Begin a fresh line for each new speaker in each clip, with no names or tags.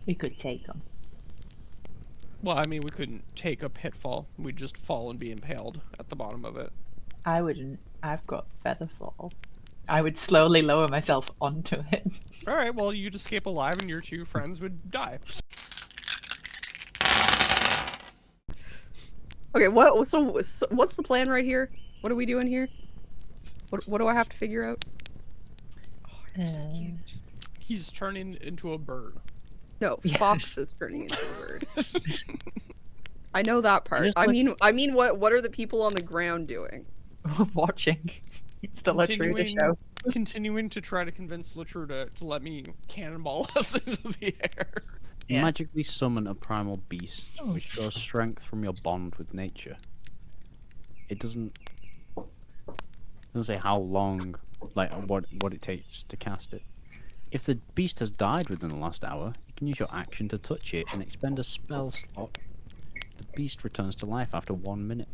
We could take them.
Well, I mean, we couldn't take a pitfall. We'd just fall and be impaled at the bottom of it.
I wouldn't. I've got feather fall. I would slowly lower myself onto it.
All right, well, you'd escape alive and your two friends would die.
Okay, so what's the plan right here? What are we doing here? What do I have to figure out? Oh, you're so cute.
He's turning into a bird.
No,
Yeah.
Fox is turning into a bird. I know that part.
Just
I
like-
mean, what are the people on the ground doing?
Watching. It's the Latruda show.
Continuing to try to convince Latruda to let me cannonball us into the air.
Yeah.
Magically summon a primal beast, which draws strength from your bond with nature. It doesn't say how long, like what it takes to cast it. If the beast has died within the last hour, you can use your action to touch it and expend a spell slot. The beast returns to life after 1 minute.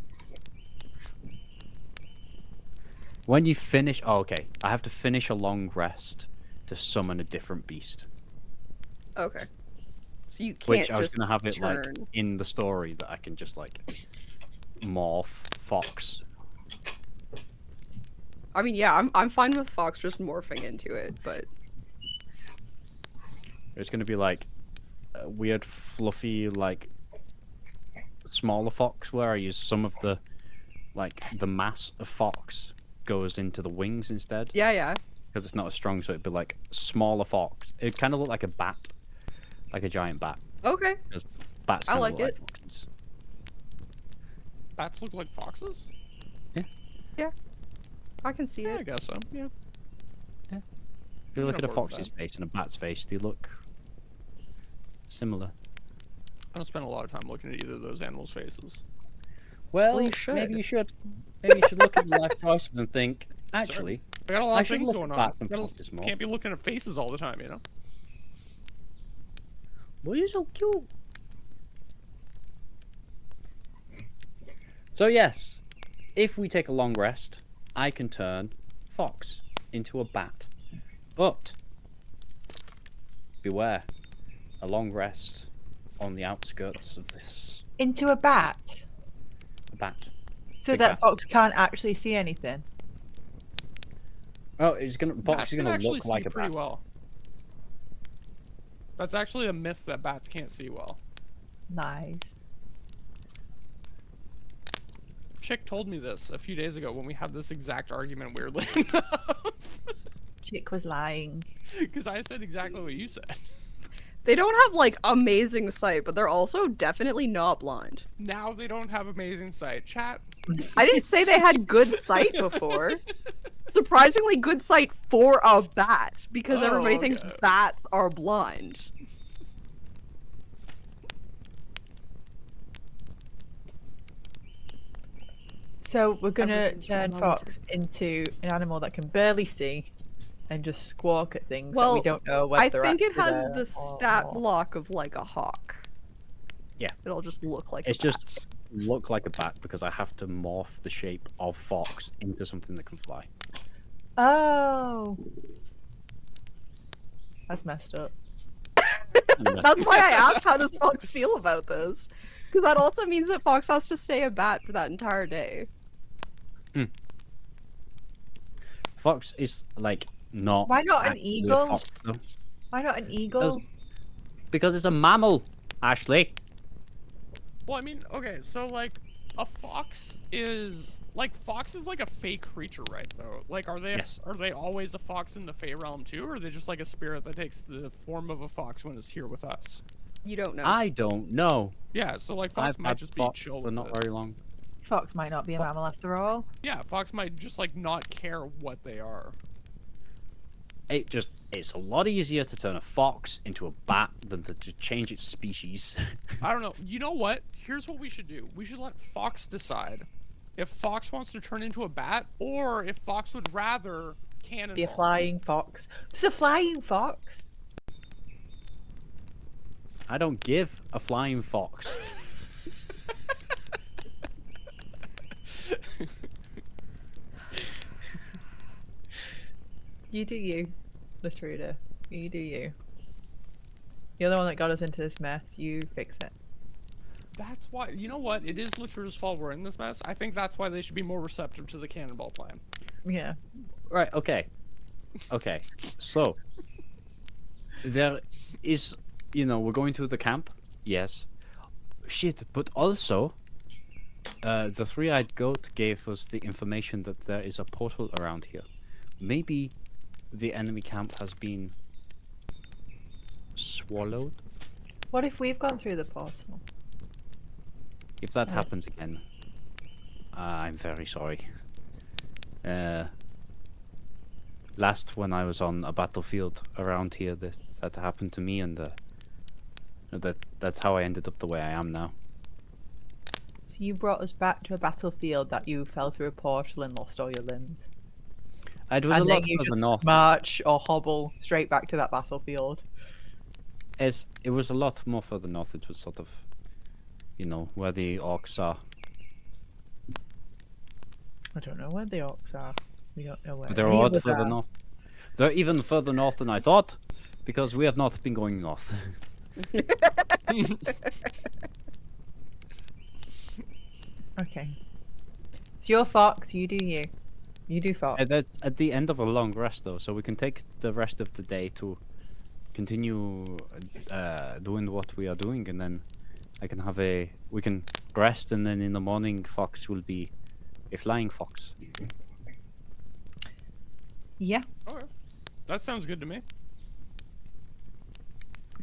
When you finish... Oh, okay. I have to finish a long rest to summon a different beast.
Okay. So you can't
Which I was
just
going to have it,
turn.
like, in the story that I can just, like, morph Fox.
I mean, yeah, I'm fine with Fox just morphing into it, but...
It's going to be, like, a weird, fluffy, like, smaller Fox, where I use some of the, like, the mass of Fox goes into the wings instead.
Yeah, yeah.
Because it's not as strong, so it'd be, like, smaller Fox. It'd kind of look like a bat. Like a giant bat.
Okay.
Because bats
I
kinda
like
look
it.
foxes.
Bats look like foxes?
I can see
Yeah, I
it.
guess so. Yeah.
If you look
I'm
at a
on board with
fox's
that.
face and a bat's face, they look similar.
I don't spend a lot of time looking at either of those animals' faces.
Well, you should.
Maybe you should. Maybe you should look at your life choices and think, actually,
I got a lot
I
of
should
things
look
going
at
on.
bats and foxes more.
Can't be looking at faces all the time, you know?
Well, you're so cute. So yes, if we take a long rest, I can turn Fox into a bat. But beware, a long rest on the outskirts of this
Into a bat.
bat.
So
Big
that
bat.
Fox can't actually see anything.
Oh, it's gonna Fox
Bats
is
can
gonna
actually
look like
see
a
pretty
bat.
well. That's actually a myth that bats can't see well.
Nice.
Chick told me this a few days ago when we had this exact argument, weirdly enough.
Chick was lying.
Because I said exactly what you said.
They don't have, like, amazing sight, but they're also definitely not blind.
Now they don't have amazing sight. Chat.
I didn't say they had good sight before. Surprisingly good sight for a bat, because
Oh,
everybody thinks
okay.
bats are blind.
So we're gonna
Everything's
turn
romantic.
Fox into an animal that can barely see and just squawk at things that
Well,
we don't know whether
I
they're
think it
actually
has
there
the
or
stat
not.
block of, like, a hawk.
Yeah.
It'll just look like
It's
a bat.
just look like a bat because I have to morph the shape of Fox into something that can fly.
Oh. That's messed up.
That's why I asked how does Fox feel about this. Because that also means that Fox has to stay a bat for that entire day.
Fox is like not.
Why not an
actually a
eagle?
fox, though.
Why not an eagle?
Does- Because it's a mammal, Ashley.
Well, I mean, okay, so like a fox is like a fake creature, right? Though, like, are they
Yes.
always a fox in the Fey realm too, or are they just like a spirit that takes the form of a fox when it's here with us?
You don't know.
I don't know.
Yeah, so like fox
I've
might
had
just be
Fox
chill
for
with
not
it.
very long.
Fox might not be a mammal after all.
Yeah, fox might just like not care what they are.
It's a lot easier to turn a fox into a bat than to change its species.
I don't know. You know what? Here's what we should do. We should let Fox decide if Fox wants to turn into a bat, or if Fox would rather cannonball.
Be a flying fox. Just a flying fox.
I don't give a flying fox.
You do you, Latruda. You do you. You're the one that got us into this mess. You fix it.
That's why. You know what? It is Latruda's fault we're in this mess. I think that's why they should be more receptive to the cannonball plan.
Yeah.
Right. Okay. Okay. So there is, we're going to the camp. Yes. Shit. But also, the three-eyed goat gave us the information that there is a portal around here. Maybe the enemy camp has been swallowed.
What if we've gone through the portal?
If that happens again, I'm very sorry. Last when I was on a battlefield around here, that happened to me, and that's how I ended up the way I am now.
So you brought us back to a battlefield that you fell through a portal and lost all your limbs.
It was
And
a
then
lot
you
further
just
north.
march or hobble straight back to that battlefield.
It was a lot more further north. It was sort of, where the orcs are.
I don't know where the orcs are. We don't know where
They're a
any
lot
of us
further
are.
north. They're even further north than I thought, because we have not been going north.
Okay. It's your fox, you do you. You do fox.
That's at the end of a long rest, though, so we can take the rest of the day to continue doing what we are doing, and then we can rest, and then in the morning, Fox will be a flying fox.
Yeah.
Okay. That sounds good to me.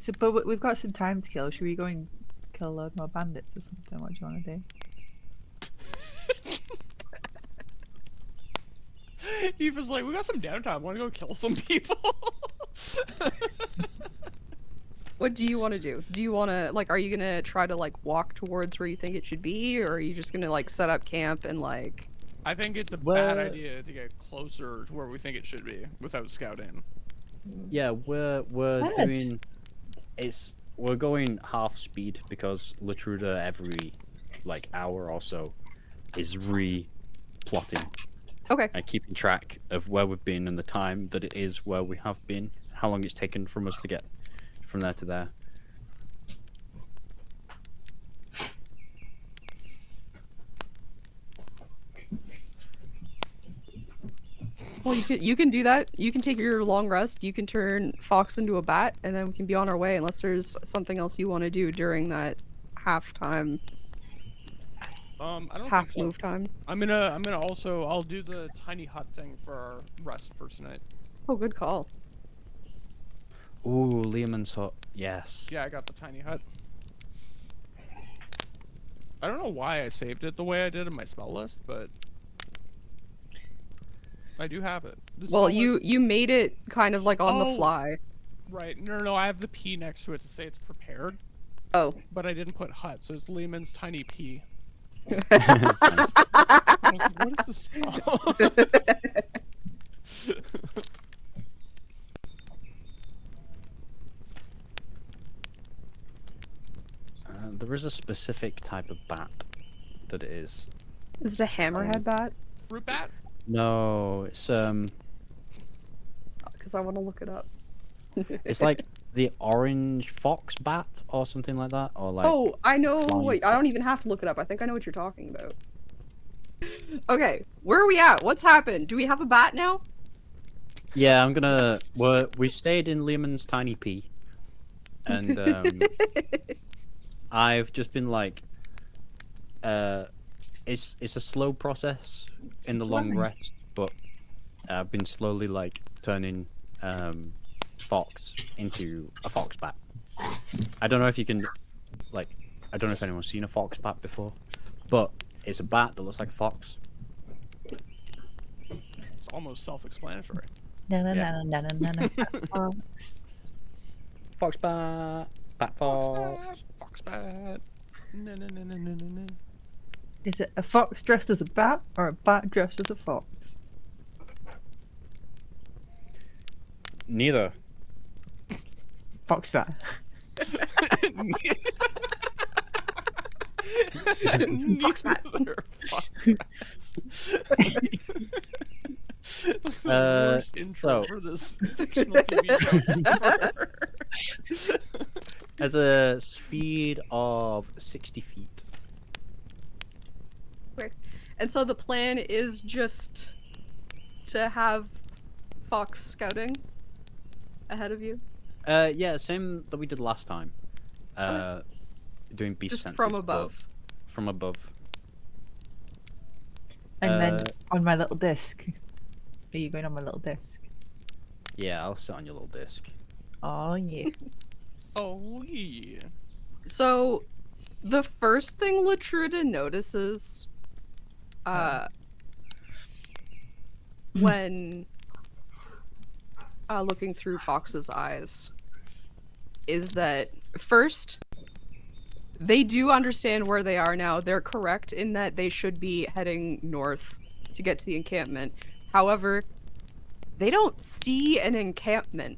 So, but we've got some time to kill. Should we go and kill a load more bandits or something? What do you want to do?
Eva's like, we got some downtime. Want to go kill some people?
What do you want to do? Do you want to, like, are you going to try to, like, walk towards where you think it should be? Or are you just going to, like, set up camp and, like...
I think it's a
Well-
bad idea to get closer to where we think it should be without scouting.
Yeah, we're
Good.
we're going half speed because Latruda every hour or so is plotting
Okay.
and keeping track of where we've been and the time that it is where we have been, how long it's taken from us to get from there to there.
Well, you can do that. You can take your long rest. You can turn Fox into a bat, and then we can be on our way. Unless there's something else you want to do during that half time,
I don't
half
think so.
move time.
I'm gonna also, I'll do the tiny hut thing for our rest for tonight.
Oh, good call.
Ooh, Lehman's hut. Yes.
Yeah, I got the tiny hut. I don't know why I saved it the way I did in my spell list, but I do have it. The
Well,
spell list-
you made it kind of like on the
Oh.
fly.
Right, no, I have the P next to it to say it's prepared,
Oh.
but I didn't put hut, so it's Lehman's tiny P.
Nice.
I was like, what is the spell?
There is a specific type of bat that it is.
Is it a hammerhead bat?
Fruit bat?
No, it's
Because I want to look it up.
it's like the orange fox bat or something like that, or like.
Oh, I know.
flying
Wait, I don't even have to look it up. I think I know what you're talking about. Okay, where are we at? What's happened? Do we have a bat now?
Yeah, I'm gonna. We stayed in Lehman's tiny pea, and I've just been like, it's a slow process in the long rest, but I've been slowly like turning Fox into a fox bat. I don't know if you can, I don't know if anyone's seen a fox bat before, but it's a bat that looks like a fox.
It's almost self-explanatory.
No, no,
Yeah.
no, no, no, no, no.
Fox bat, bat fox.
Fox bat. No, no, no, no, no, no, no.
Is it a fox dressed as a bat or a bat dressed as a fox?
Neither.
Fox bat.
Fox bat.
Neither. Fox bat. The worst intro
so-
for this fictional TV show ever.
has a speed of 60 feet.
Okay. And so the plan is just to have Fox scouting ahead of you?
Yeah, same that we did last time. Doing beast
Just
senses,
from
but
above.
from above.
And then
Uh,
on my little disc. Are you going on my little disc?
Yeah, I'll sit on your little disc.
Oh yeah.
Oh yeah.
So the first thing Latruda notices when looking through Fox's eyes is that first, they do understand where they are now. They're correct in that they should be heading north to get to the encampment. However, they don't see an encampment.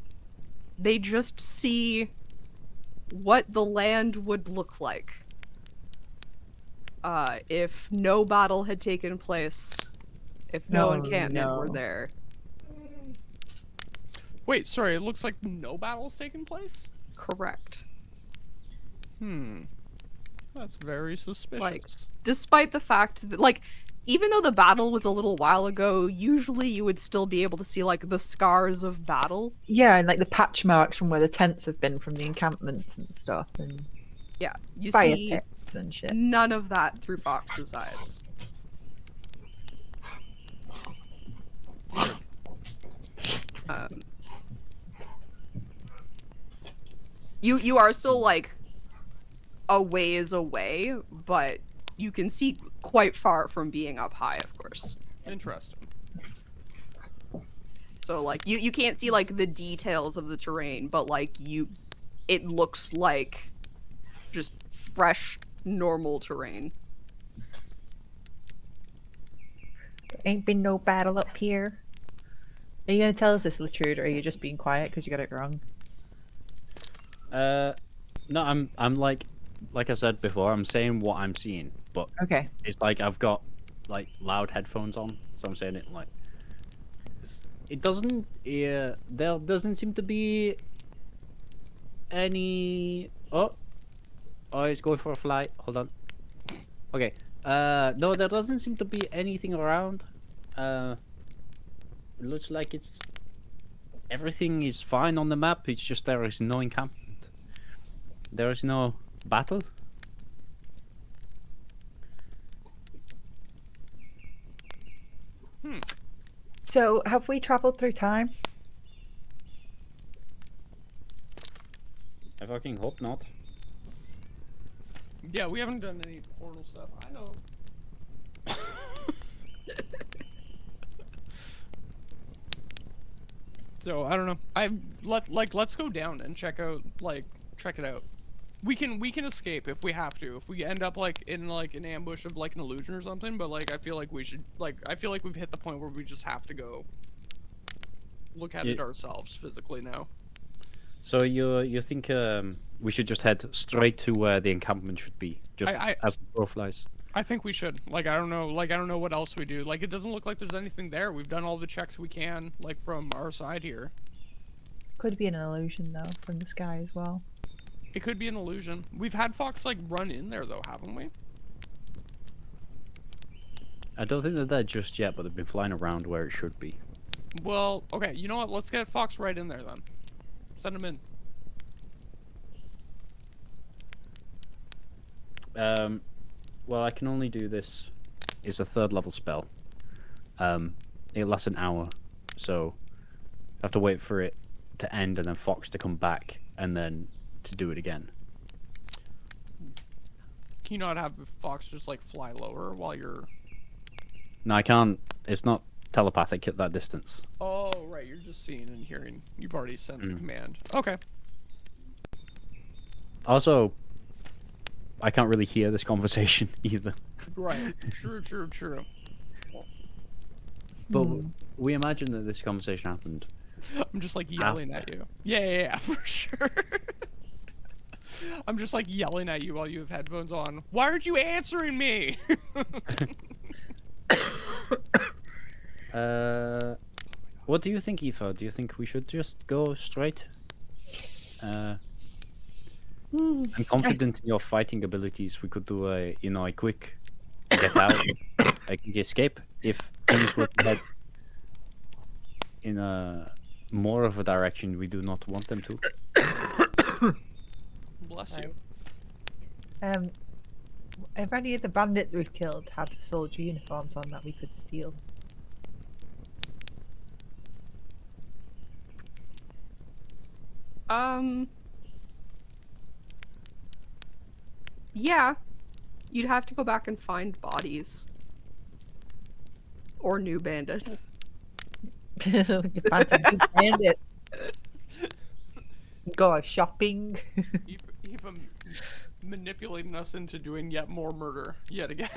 They just see what the land would look like if no battle had taken place, if no
Oh,
encampment were
no.
there.
Wait, sorry. It looks like no battle's taken place.
Correct.
That's very suspicious.
Like, despite the fact that, like, even though the battle was a little while ago, usually you would still be able to see, like, the scars of battle.
Yeah, and like the patch marks from where the tents have been from the encampments and stuff, and
Yeah, you
fire
see
pits and shit.
none of that through Fox's eyes. Um, you are still, like, a ways away, but you can see quite far from being up high, of course.
Interesting.
So, like, you can't see, like, the details of the terrain, but, like, it looks like just fresh, normal terrain.
There ain't been no battle up here. Are you gonna tell us this, Latrude, or are you just being quiet because you got it wrong?
No, I'm like I said before, I'm saying what I'm seeing, but
Okay.
it's like I've got like loud headphones on, so I'm saying it like it doesn't. Yeah, there doesn't seem to be any. Oh, it's going for a flight. Hold on. Okay. No, there doesn't seem to be anything around. It looks like everything is fine on the map. It's just there is no encampment. There is no battle.
So, have we travelled through time?
I fucking hope not.
Yeah, we haven't done any portal stuff. I know. So I don't know. Let's go down and check it out. We can escape if we have to. If we end up like in like an ambush of like an illusion or something, but like I feel like we should I feel like we've hit the point where we just have to go look at it ourselves physically now.
So you think we should just head straight to where the encampment should be, just as the crow flies?
I think we should. Like I don't know what else we do. Like it doesn't look like there's anything there. We've done all the checks we can like from our side here.
Could be an illusion though, from the sky as well.
It could be an illusion. We've had Fox like run in there though, haven't we?
I don't think they're there just yet, but they've been flying around where it should be.
Well, okay, you know what? Let's get Fox right in there then. Send him in.
Well, I can only do this. It's a 3rd level spell. It lasts an hour, so I have to wait for it to end and then Fox to come back and then to do it again.
Can you not have Fox just like fly lower while you're...
No, I can't. It's not telepathic at that distance.
Oh, right, you're just seeing and hearing. You've already sent the command. Okay.
Also, I can't really hear this conversation either.
Right. True.
But we imagine that this conversation happened.
I'm just like yelling at you. Yeah, for sure. I'm just like yelling at you while you have headphones on. Why aren't you answering me?
What do you think, Aoife? Do you think we should just go straight? I'm confident in your fighting abilities. We could do a quick get out, a quick escape if things were to head in a more of a direction we do not want them to.
Bless
Right.
you.
If any of the bandits we've killed had soldier uniforms on that we could steal.
Yeah. You'd have to go back and find bodies. Or new bandits.
You find some good bandits. Go shopping.
Even manipulating us into doing yet more murder yet again.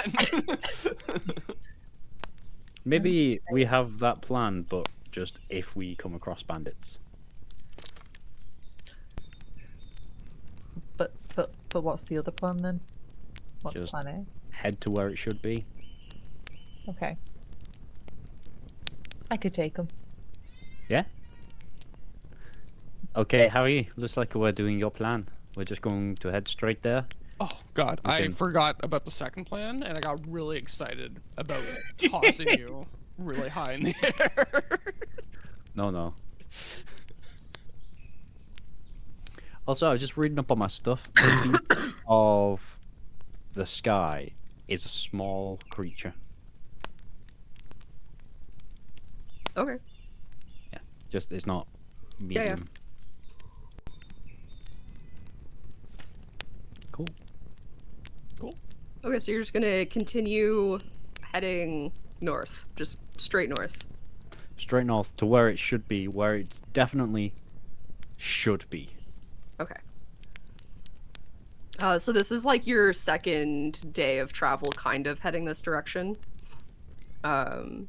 Maybe we have that plan, but just if we come across bandits.
But what's the other plan then? What's
Just-
plan
Head to where it should be.
A? Okay. I could take them.
Yeah? Okay, Harry, looks like we're doing your plan. We're just going to head straight there.
Oh God,
We
I
can-
forgot about the second plan, and I got really excited about tossing you really high in the air.
No. Also, I was just reading up on my stuff. The beast of the sky is a small creature.
Okay.
Just, it's not
Yeah.
medium. Cool.
Okay, so you're just gonna continue heading north. Just straight north.
Straight north to where it should be, where it definitely should be.
Okay. So this is like your second day of travel, kind of heading this direction.
Oh,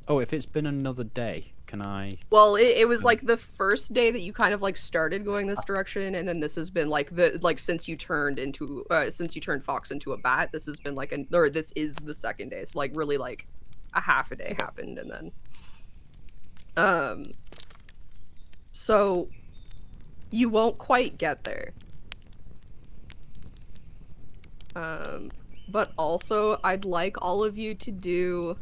if it's been another day, can I...
Well, it was like the first day that you kind of like started going this direction, and then this has been like since you turned Fox into a bat. This has been like this is the second day. So like really like a half a day happened, and then so you won't quite get there. But also I'd like all of you to do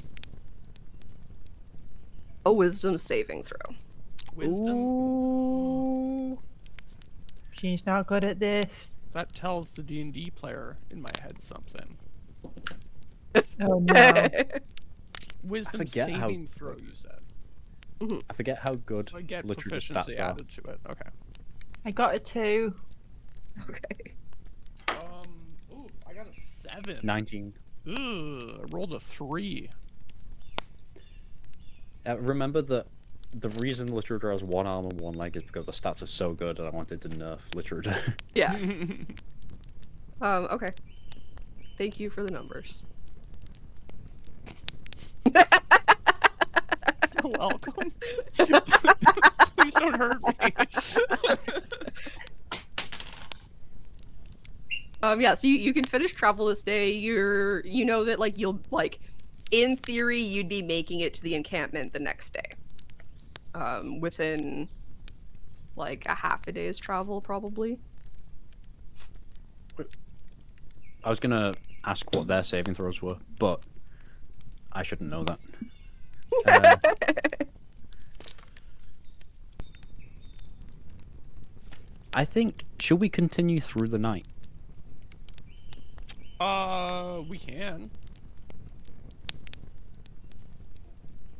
a wisdom saving throw.
Wisdom.
Ooh. She's not good at this.
That tells the D&D player in my head something.
Oh no.
Wisdom
forget how-
saving throw, you said.
I forget how good
I get
literature
proficiency
stats are.
added to it. Okay.
I got a 2.
Okay.
Ooh, I got a 7.
19.
Ugh, I rolled a 3.
Remember that the reason literature has one arm and one leg is because the stats are so good and I wanted to nerf literature.
Yeah. Okay. Thank you for the numbers.
You're welcome. Please don't hurt me.
Yeah, so you can finish travel this day. You know that like you'll like in theory you'd be making it to the encampment the next day. Within like a half a day's travel probably.
I was gonna ask what their saving throws were, but I shouldn't know that. I think, should we continue through the night?
We can.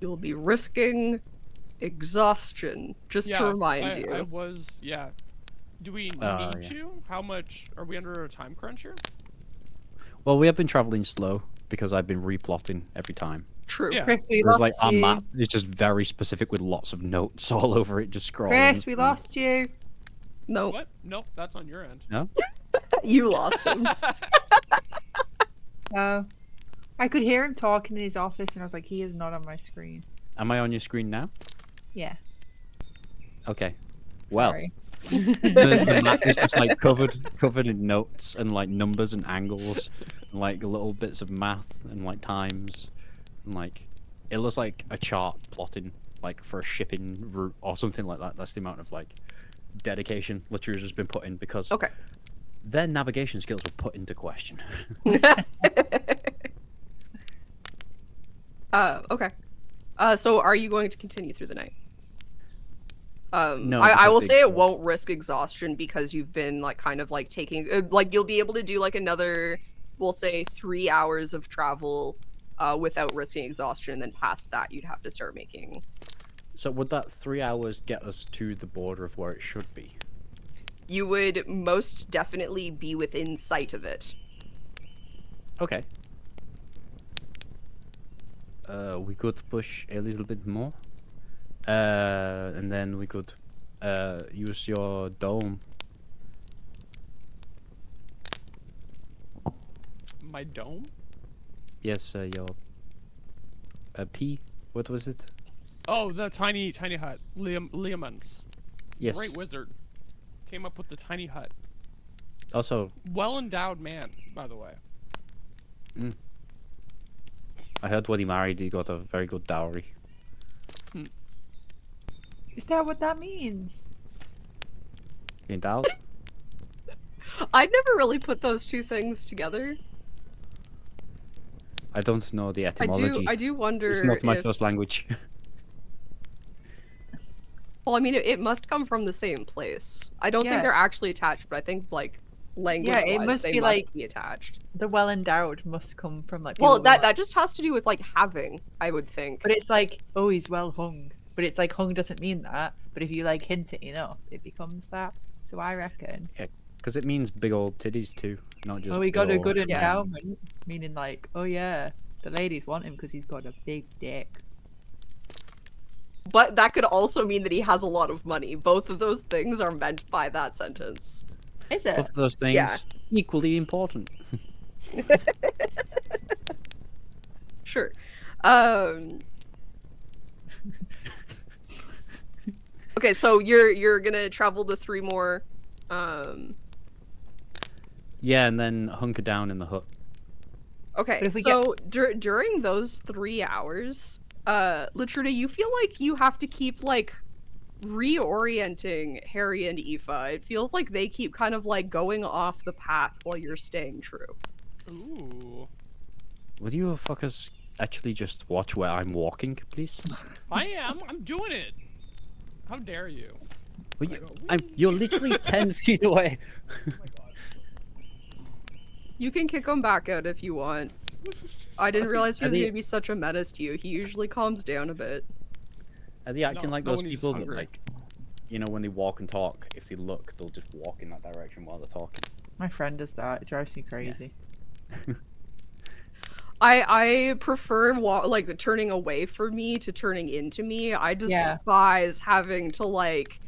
You'll be risking exhaustion, just to remind you.
I was, yeah. Do we need
yeah.
to? How much? Are we under a time crunch here?
Well, we have been traveling slow because I've been replotting every time.
True.
Yeah.
Chris, we
Whereas,
lost
like, our
you.
map is just very specific with lots of notes all over it, just scrolling.
Chris, we lost you.
No,
What? Nope, that's on your end.
No?
you lost him.
Oh. I could hear him talking in his office and I was like, he is not on my screen.
Am I on your screen now?
Yeah.
Okay. Well,
Sorry.
the map is just like covered in notes and like numbers and angles and like little bits of math and like times and like it looks like a chart plotting like for a shipping route or something like that. That's the amount of like dedication Latruge has been put in because
Okay.
their navigation skills were put into question.
Okay. So are you going to continue through the night?
No,
I will
because
say it
the-
won't risk exhaustion because you've been like kind of like taking like you'll be able to do like another, we'll say 3 hours of travel without risking exhaustion, and then past that you'd have to start making.
So would that 3 hours get us to the border of where it should be?
You would most definitely be within sight of it.
Okay. We could push a little bit more. And then we could use your dome.
My dome?
Yes, your P. What was it?
Oh, the tiny hut. Liamans.
Yes.
Great wizard. Came up with the tiny hut.
Also,
Well endowed man, by the way.
I heard when he married, he got a very good dowry.
Is that what that means?
Endowed?
I'd never really put those two things together.
I don't know the etymology.
I do wonder
It's not my
if,
first language.
well, I mean, it must come from the same place. I don't
Yeah.
think they're actually attached, but I think like language-wise,
must
they
be,
must
like-
be attached.
The well endowed must come from like.
Well,
people with,
that just has to do with like having, I would think.
But it's like, oh, he's well hung. But it's like hung doesn't mean that. But if you like hint it enough, it becomes that. So I reckon.
Because it means big old titties too, not just.
Oh, he got
big
a good
old-
Yeah.
endowment, meaning like, oh yeah, the ladies want him because he's got a big dick.
But that could also mean that he has a lot of money. Both of those things are meant by that sentence.
Is
Both
it?
of those things
Yeah.
equally important.
Sure. Um Okay, so you're gonna travel to 3 more.
Yeah, and then hunker down in the hut.
Okay,
But if we
so during those 3 hours, Latruda, you feel like you have to keep like reorienting Harry and Aoife. It feels like they keep kind of like going off the path while you're staying true.
Ooh.
Would you fuckers actually just watch where I'm walking, please?
I am. I'm doing it. How dare you?
Well, you're literally 10 feet away.
You can kick him back out if you want. I didn't realize he
Are
was
they-
gonna be such a menace to you. He usually calms down a bit.
Are they acting
No,
like
no
those
one is
people that,
hungry.
like, you know, when they walk and talk, if they look, they'll just walk in that direction while they're talking?
My friend does that. It drives me crazy.
I prefer like turning away from me to turning into me. I
Yeah.
despise having to like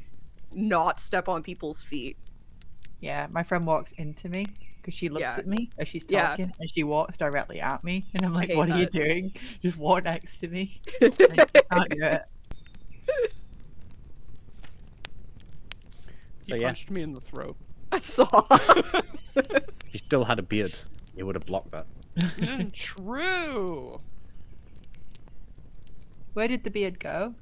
not step on people's feet.
Yeah, my friend walks into me because she looks
Yeah.
at me as she's
Yeah.
talking, and she walks directly at me, and I'm like,
hate
"What are you
that.
doing? Just walk next to me." Like, I can't do it.
He
So, yeah.
punched me in the throat.
I saw.
If you still had a beard, you would have blocked that.
True.
Where did the beard go?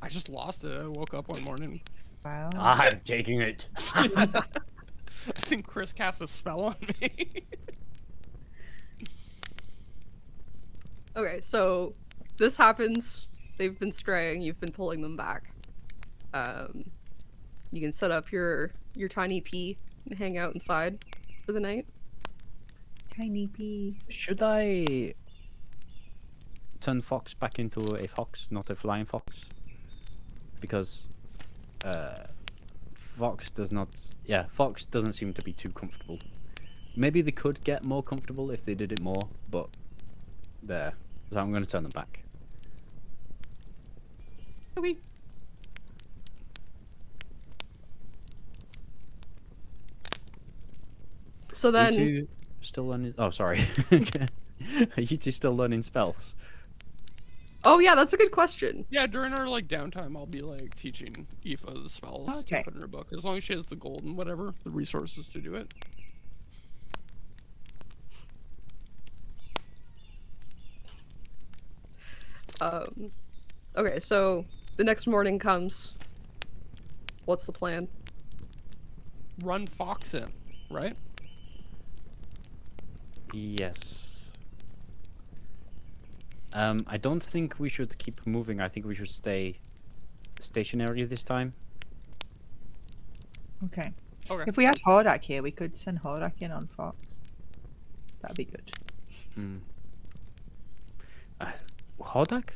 I just lost it. I woke up one morning.
Wow.
I'm taking it.
I think Chris cast a spell on me.
Okay, so this happens. They've been straying. You've been pulling them back. You can set up your tiny pea and hang out inside for the night.
Tiny pea.
Should I turn Fox back into a fox, not a flying fox? Because Fox does not. Yeah, Fox doesn't seem to be too comfortable. Maybe they could get more comfortable if they did it more, but there. So I'm going to turn them back.
Okay. So
Are
then,
you two still learning? Oh, sorry. Are you two still learning spells?
oh yeah, that's a good question.
Yeah, during our like downtime, I'll be like teaching Aoife the spells
Okay.
to put in her book, as long as she has the gold and whatever, the resources to do it.
Okay, so the next morning comes. What's the plan?
run Fox in, right?
Yes. I don't think we should keep moving. I think we should stay stationary this time.
Okay.
Okay.
If we had Hordak here, we could send Hordak in on Fox. That'd be good.
Hmm. Hordak?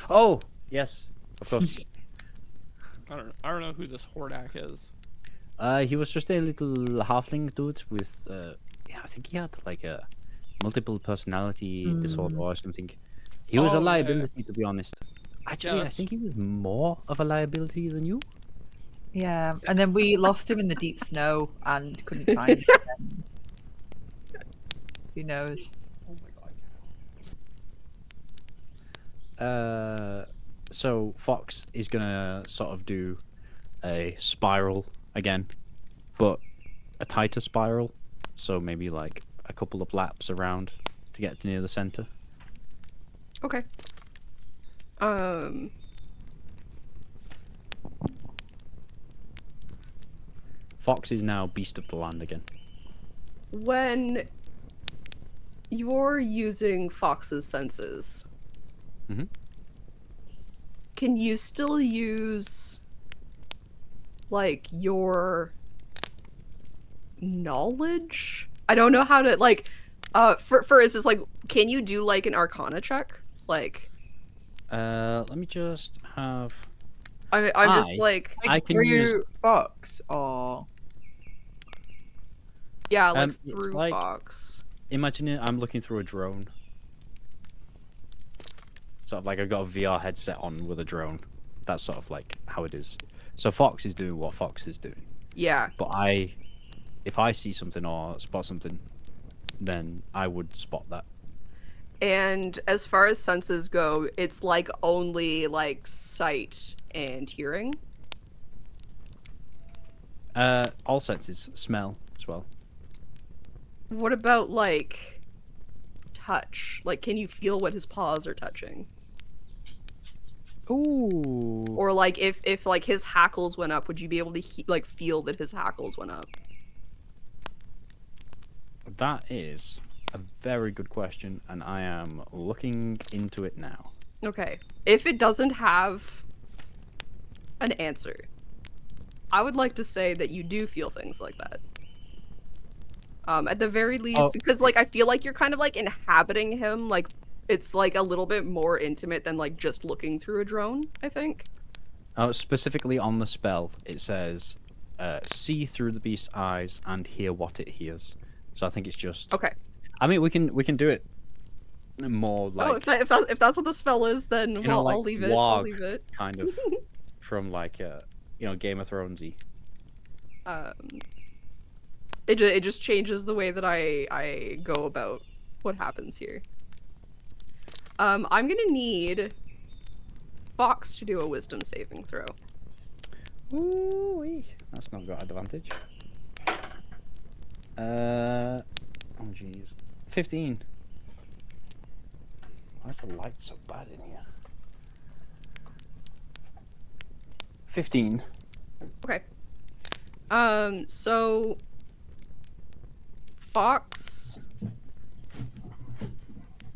Oh, yes, of course.
I don't know who this Hordak is.
He was just a little halfling dude with, yeah, I think he had like a multiple personality disorder or something. He was
Oh,
a
yeah.
liability, to be honest. Actually, I
that's-
think he was more of a liability than you.
Yeah, and then we lost him in the deep snow and couldn't find him. Who knows?
Oh my god.
So Fox is gonna sort of do a spiral again, but a tighter spiral. So maybe like a couple of laps around to get near the center.
Okay.
Fox is now beast of the land again.
When you're using Fox's senses,
Mhm.
can you still use like your knowledge? I don't know how to like for instance, like, can you do like an arcana check? Like
Let me just have.
I'm just like
I can
through
use.
Fox or
yeah, like
it's
through
like-
Fox.
Imagine it, I'm looking through a drone. Sort of like I've got a VR headset on with a drone. That's sort of like how it is. So Fox is doing what Fox is doing.
Yeah.
But if I see something or spot something, then I would spot that.
And as far as senses go, it's like only like sight and hearing.
All senses, smell as well.
What about like touch? Like, can you feel what his paws are touching?
Ooh.
Or like if like his hackles went up, would you be able to like feel that his hackles went up?
That is a very good question, and I am looking into it now.
Okay. If it doesn't have an answer, I would like to say that you do feel things like that. At the very least,
Oh.
because like I feel like you're kind of like inhabiting him, like it's like a little bit more intimate than like just looking through a drone, I think.
Specifically on the spell, it says, "See through the beast's eyes and hear what it hears." So I think it's just.
Okay.
I mean, we can do it more like
Oh, if that's what the spell is, then
you know,
well,
like
I'll leave it. I'll
Warg
leave it.
kind of from like Game of Thronesy.
It just changes the way that I go about what happens here. I'm gonna need Fox to do a wisdom saving throw.
Ooh, that's not got advantage. Oh jeez, 15. Why is the light so bad in here? 15.
Okay. So Fox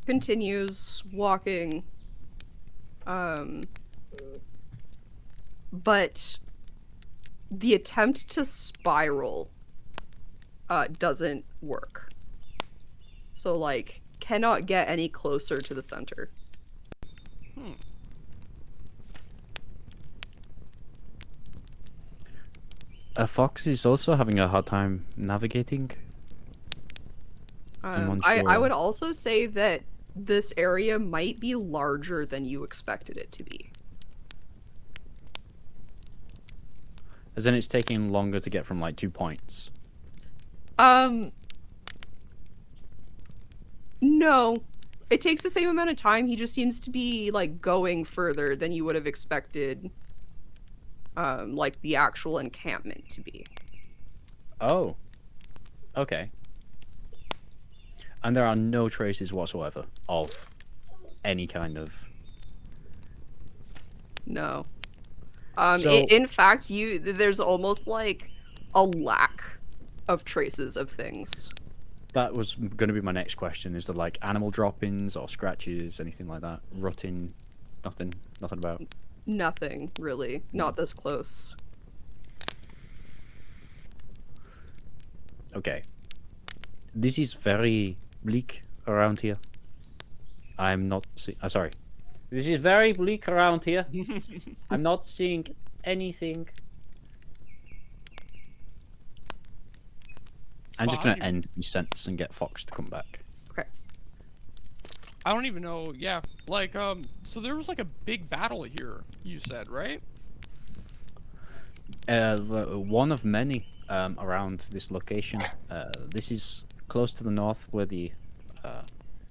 continues walking, but the attempt to spiral doesn't work. So like cannot get any closer to the center.
Fox is also having a hard time navigating. I'm
I
unsure.
would also say that this area might be larger than you expected it to be.
As in, it's taking longer to get from like 2 points.
No. It takes the same amount of time. He just seems to be like going further than you would have expected like the actual encampment to be.
Oh. Okay. And there are no traces whatsoever of any kind of.
No.
So-
In fact, there's almost like a lack of traces of things.
That was going to be my next question. Is there like animal droppings or scratches, anything like that? Rutting? Nothing about.
Nothing, really. Not this close.
Okay. This is very bleak around here. I'm not sorry. This is very bleak around here. I'm not seeing anything. I'm just going to end the sentence and get Fox to come back.
Okay.
I don't even know. Yeah, like so there was like a big battle here. You said, right?
One of many around this location. This is close to the north, where the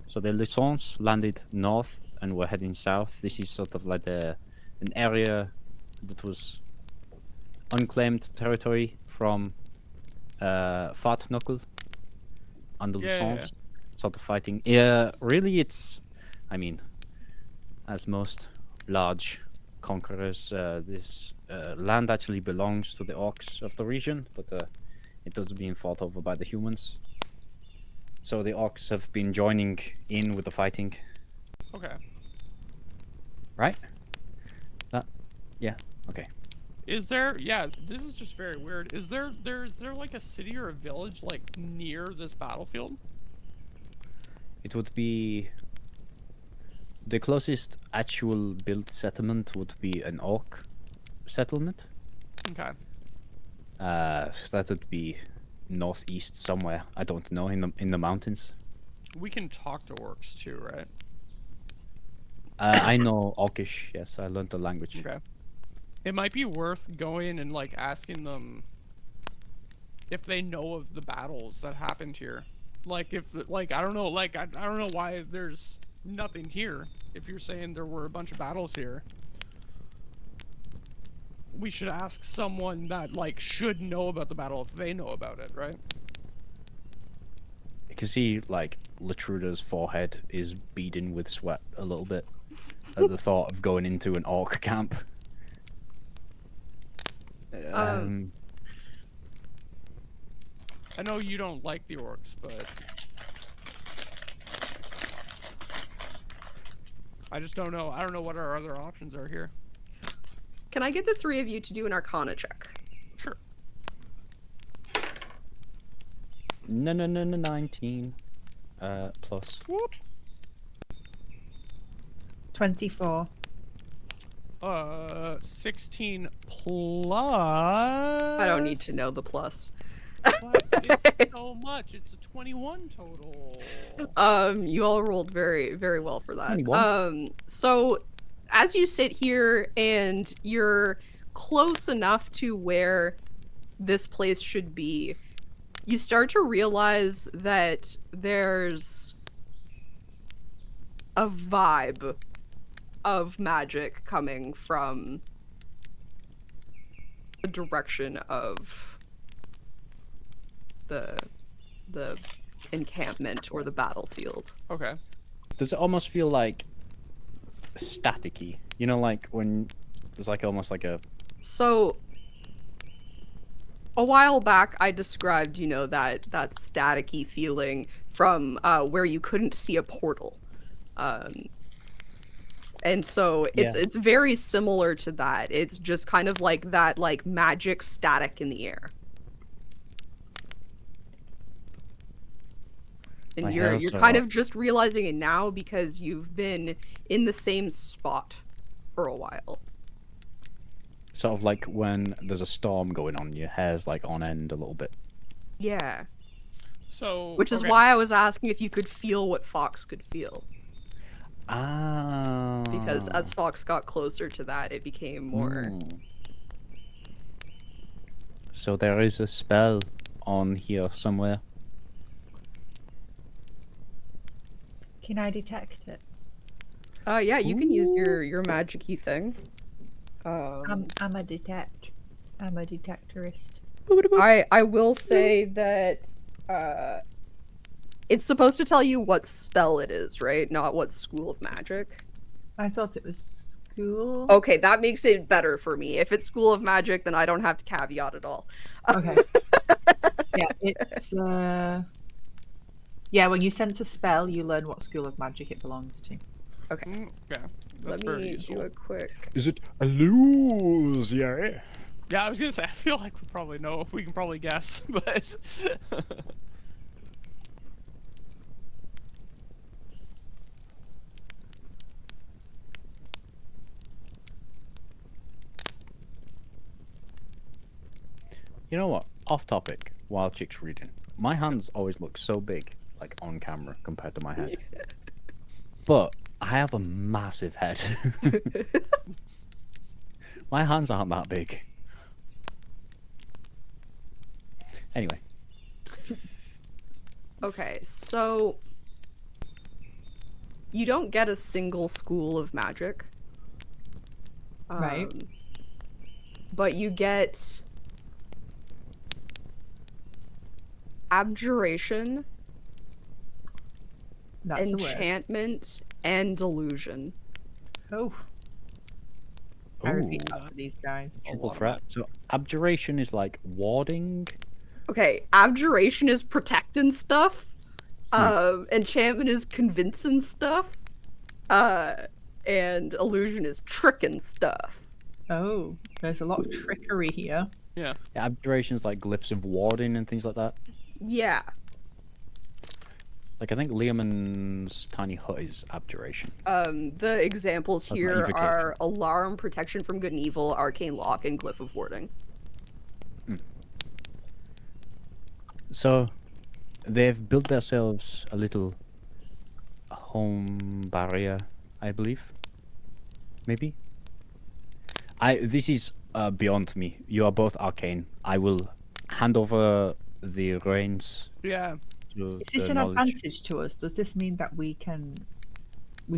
so the Lusons landed north and were heading south. This is sort of like an area that was unclaimed territory from Fat Knuckle and the Lusons. Sort of fighting. Yeah, really, it's. I mean, as most large conquerors, this land actually belongs to the orcs of the region, but it was being fought over by the humans. So the orcs have been joining in with the fighting.
Okay.
Right? Yeah. Okay.
Is there? Yeah, this is just very weird. Is there like a city or a village like near this battlefield?
It would be the closest actual built settlement would be an orc settlement.
Okay.
That would be northeast somewhere. I don't know, in the mountains.
We can talk to orcs too, right?
I know Orcish. Yes, I learned the language.
Okay. It might be worth going and like asking them if they know of the battles that happened here. Like if like I don't know, like I don't know why there's nothing here. If you're saying there were a bunch of battles here, we should ask someone that like should know about the battle if they know about it, right?
You can see like Latruda's forehead is beading with sweat a little bit at the thought of going into an orc camp.
I know you don't like the orcs, but I just don't know. I don't know what our other options are here.
Can I get the three of you to do an Arcana check?
Sure.
No, 19. Plus.
Whoop.
24.
16 plus.
I don't need to know the plus.
But it's so much. It's a 21 total.
You all rolled very, very well for that.
21.
So as you sit here and you're close enough to where this place should be, you start to realize that there's a vibe of magic coming from the direction of the encampment or the battlefield.
Okay.
Does it almost feel like staticky? You know, like when there's like almost like a.
So a while back I described, you know, that staticky feeling from where you couldn't see a portal. And so it's very similar to that. It's just kind of like that like magic static in the air. And you're kind of just realizing it now because you've been in the same spot for a while.
Sort of like when there's a storm going on, your hair's like on end a little bit.
Yeah.
So.
Which is why I was asking if you could feel what Fox could feel.
Ah.
Because as Fox got closer to that, it became more.
So there is a spell on here somewhere.
Can I detect it?
Yeah, you can use your magic-y thing.
I'm a detectorist.
I will say that it's supposed to tell you what spell it is, right? Not what school of magic.
I thought it was School.
Okay, that makes it better for me. If it's School of Magic, then I don't have to caveat at all.
Okay. Yeah, it's yeah. When you sense a spell, you learn what school of magic it belongs to.
Okay,
Okay,
let
that's very
me
useful.
do a quick.
Is it illusion?
Yeah, I was gonna say, I feel like we probably know. We can probably guess, but.
You know what? Off topic. While Chick's reading, my hands always look so big, like on camera, compared to my head. But I have a massive head. My hands aren't that big. Anyway,
Okay, so you don't get a single school of magic.
Right.
But you get abjuration,
That's the word.
enchantment, and delusion.
Oh. I repeat
Ooh.
that for these guys.
triple
lot of
threat. So abjuration is like warding.
Okay, abjuration is protecting stuff. Enchantment is convincing stuff. And illusion is tricking stuff.
Oh, there's a lot of trickery here.
Yeah.
Yeah, abjuration is like glyphs of warding and things like that.
Yeah.
Like I think Leomund's tiny hut is abjuration.
The examples
That's not
here
evocation.
are alarm, protection from good and evil, arcane lock, and glyph of warding.
So they've built themselves a little home barrier, I believe. Maybe. This is beyond me. You are both arcane. I will hand over the reins
Yeah.
to
Is this
the
an
knowledge.
advantage to us? Does this mean that we've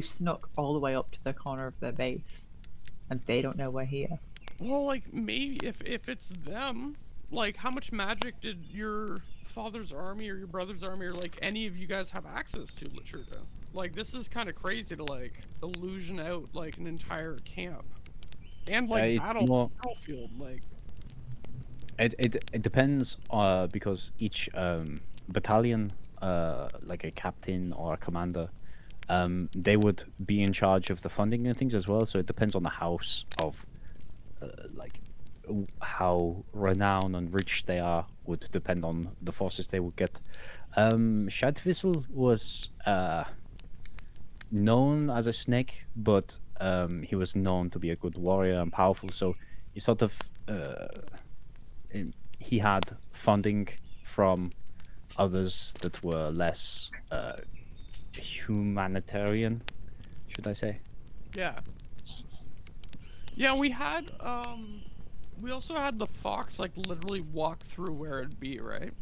snuck all the way up to the corner of their base and they don't know we're here?
Well, like maybe if it's them, like how much magic did your father's army or your brother's army or like any of you guys have access to, Latrita? Like this is kind of crazy to like illusion out like an entire camp and like
it's more-
battlefield. Like
It depends because each battalion, like a captain or a commander, they would be in charge of the funding and things as well. So it depends on the house of like how renowned and rich they are would depend on the forces they would get. Shadvissel was known as a snake, but he was known to be a good warrior and powerful. So he sort of he had funding from others that were less humanitarian, should I say?
yeah, yeah. We also had the fox like literally walk through where it'd be, right?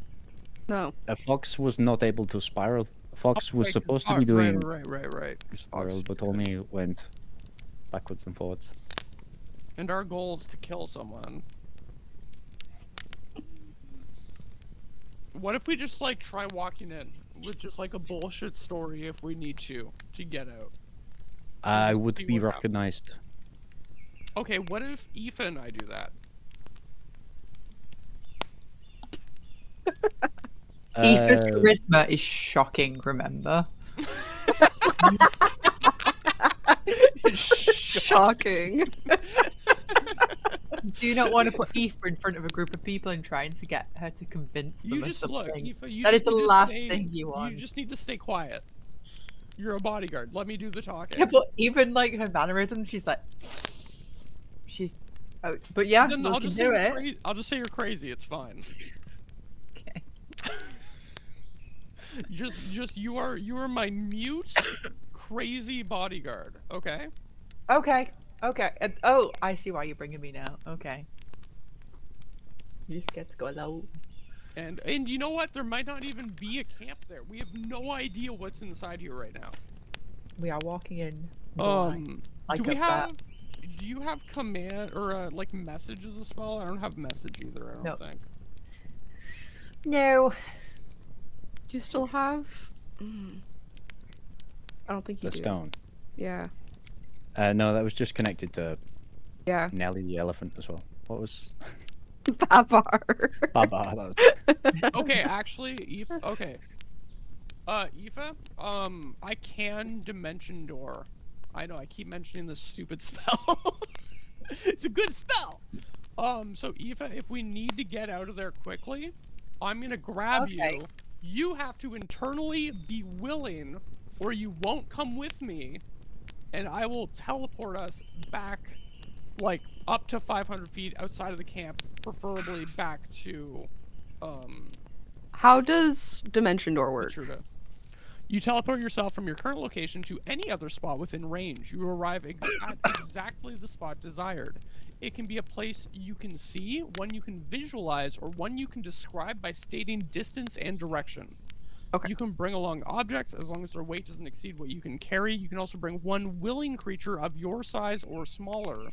No.
A fox was not able to spiral. Fox was
Right, 'cause
supposed to
fox-
be doing
right.
spiral,
Fox-
but only went backwards and forwards.
And our goal is to kill someone. What if we just like try walking in with just like a bullshit story if we need to get out?
I
just
would
see
be
what happens.
recognized.
Okay, what if Aoife and I do that?
Aoife's
Uh,
charisma is shocking, remember?
Shocking.
Do you not want to put Aoife in front of a group of people and trying to get her to convince them
You
of
just look,
something?
Aoife, you
That is
just
the
need to
last
stay-
thing you want.
You just need to stay quiet. You're a bodyguard. Let me do the talking.
Yeah, but even like her mannerisms, she's like, oh, but yeah,
Then
we
I'll
can
just say
do
you're
it.
crazy. I'll just say you're crazy. It's fine.
Okay.
Just you are my mute, crazy bodyguard. Okay.
Okay. Oh, I see why you're bringing me now. Okay. You just get to go alone.
And you know what? There might not even be a camp there. We have no idea what's inside here right now.
We are walking in. blind, like
do we
a
have?
bat.
Do you have command or like message as a spell? I don't have message either. I don't
No.
think.
No.
Do you still have? I don't think you
the
do.
stone.
Yeah.
No, that was just connected to
Yeah.
Nelly the elephant as well. What was
Babar.
Baba? That was...
Okay, actually, Aoife. Okay. Aoife. I can dimension door. I know I keep mentioning this stupid spell. It's a good spell. So Aoife, if we need to get out of there quickly, I'm gonna grab
Okay.
you. You have to internally be willing, or you won't come with me, and I will teleport us back, like up to 500 feet outside of the camp, preferably back to,
How does Dimension Door work?
Intruda. You teleport yourself from your current location to any other spot within range. You arrive at exactly the spot desired. It can be a place you can see, one you can visualize, or one you can describe by stating distance and direction.
Okay.
You can bring along objects as long as their weight doesn't exceed what you can carry. You can also bring one willing creature of your size or smaller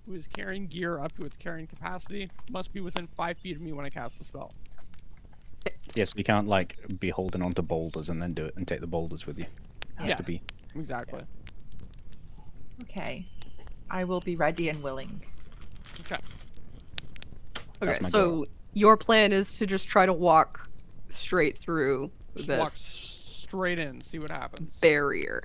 who is carrying gear up to its carrying capacity. Must be within 5 feet of me when I cast the spell.
Yes, you can't like be holding onto boulders and then do it and take the boulders with you. It has
Yeah.
to be.
Exactly.
Okay. I will be ready and willing.
Okay.
Okay,
That's my
so
goal.
your plan is to just try to walk straight through
Just walk
this
straight in, see what happens.
barrier.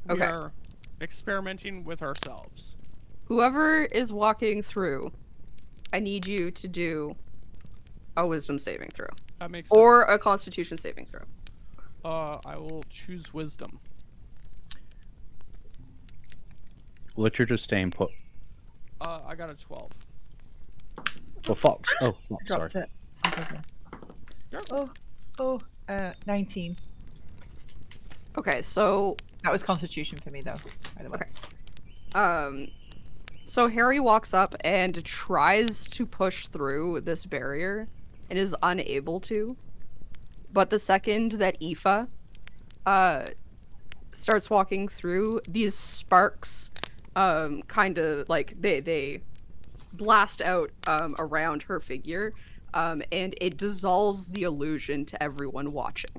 We
Okay.
are experimenting with ourselves.
Whoever is walking through, I need you to do a wisdom saving throw.
That makes sense.
Or a constitution saving throw.
I will choose wisdom.
Literature staying put.
I got a 12.
Well, Fox. Oh, Fox,
Dropped
sorry.
it. Okay. Oh, 19.
Okay, so
That was Constitution for me, though, by the way.
Okay. So Harry walks up and tries to push through this barrier and is unable to. But the second that Aoife starts walking through, these sparks kind of like they blast out around her figure, and it dissolves the illusion to everyone watching.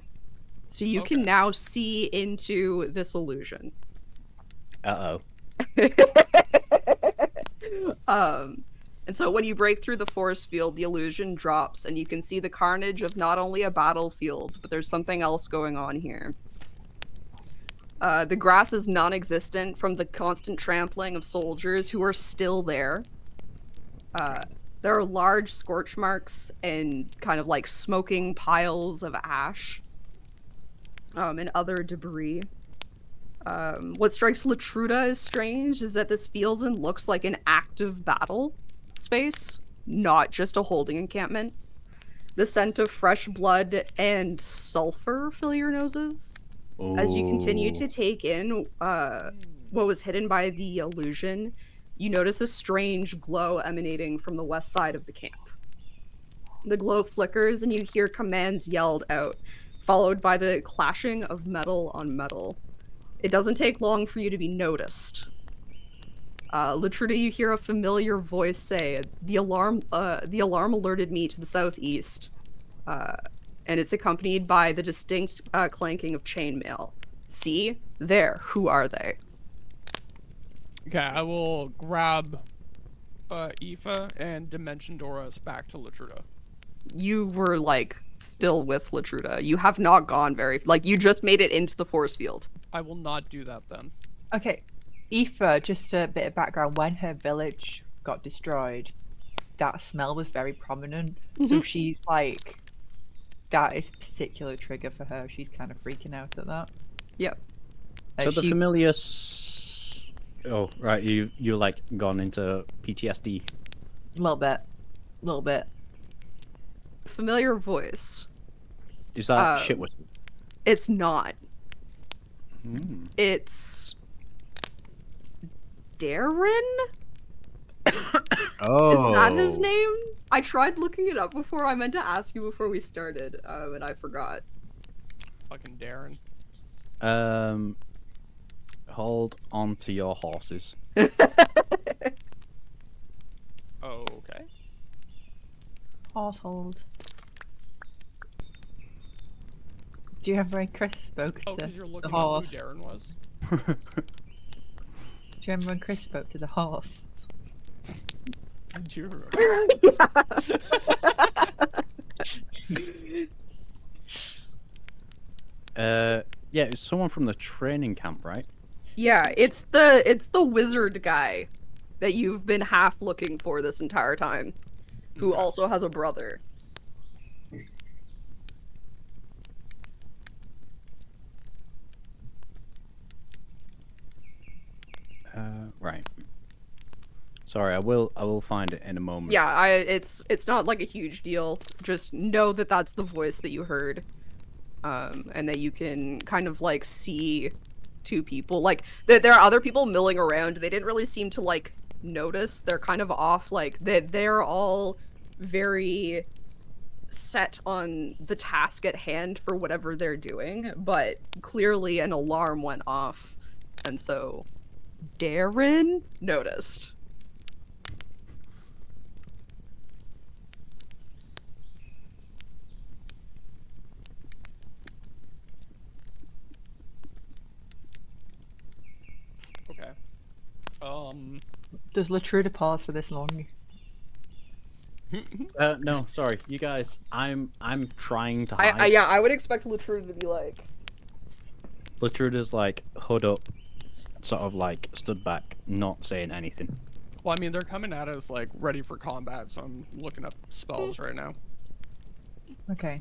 So you can
Okay.
now see into this illusion.
Uh-oh.
And so when you break through the force field, the illusion drops, and you can see the carnage of not only a battlefield, but there's something else going on here. The grass is non-existent from the constant trampling of soldiers who are still there. There are large scorch marks and kind of like smoking piles of ash, and other debris. What strikes Latruda as strange is that this feels and looks like an active battle space, not just a holding encampment. The scent of fresh blood and sulfur fill your noses as you continue to take in what was hidden by the illusion. You notice a strange glow emanating from the west side of the camp. The glow flickers and you hear commands yelled out, followed by the clashing of metal on metal. It doesn't take long for you to be noticed. Literally, you hear a familiar voice say, the alarm alerted me to the southeast. And it's accompanied by the distinct clanking of chainmail. See? There. Who are they?
Okay, I will grab Aoife and Dimension Door us back to Latruda.
You were, like, still with Latruda. You have not gone very... Like, you just made it into the force field.
I will not do that then.
Okay, Aoife, just a bit of background. When her village got destroyed, that smell was very prominent. So she's like, that is a particular trigger for her. She's kind of freaking out at that.
Yep.
So the
she-
familiar... Oh, right, you like gone into PTSD.
A little bit.
Familiar voice.
Is that shit with...
It's not.
Hmm.
It's... Darren?
Oh.
Is that his name? I tried looking it up before. I meant to ask you before we started, and I forgot.
Fucking Darren.
Hold on to your horses.
Oh, okay.
Household. Do you have very Chris spoke
Oh,
to
because you're
the
looking up
horse?
who Darren was.
Do you remember when Chris spoke to the horse?
Do you remember?
Yeah, it's someone from the training camp, right?
Yeah, it's the wizard guy that you've been half looking for this entire time, who
Okay.
also has a brother.
Right. Sorry, I will find it in a moment.
Yeah, it's not like a huge deal. Just know that that's the voice that you heard, and that you can kind of like see two people. Like there are other people milling around. They didn't really seem to like notice. They're kind of off. Like they're all very set on the task at hand for whatever they're doing. But clearly, an alarm went off, and so Darren noticed.
Okay.
Does Latruda pause for this long?
No, sorry, you guys. I'm trying to hide.
I would expect Latruda to be like,
Latruda's like hood up, sort of like stood back, not saying anything.
Well, I mean, they're coming at us like ready for combat, so I'm looking up spells right now.
Okay.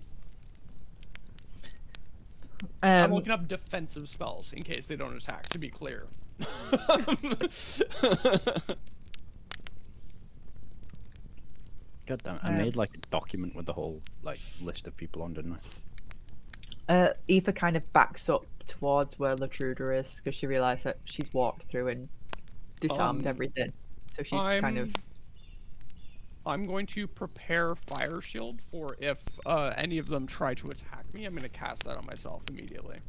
I'm looking up defensive spells in case they don't attack, to be clear.
God damn it, I made like a document with the whole like list of people on, didn't
Eva kind of backs up towards where Latruda is because she realised that she's walked through and disarmed everything. So she's kind of.
I'm going to prepare Fire Shield for if any of them try to attack me. I'm going to cast that on myself immediately.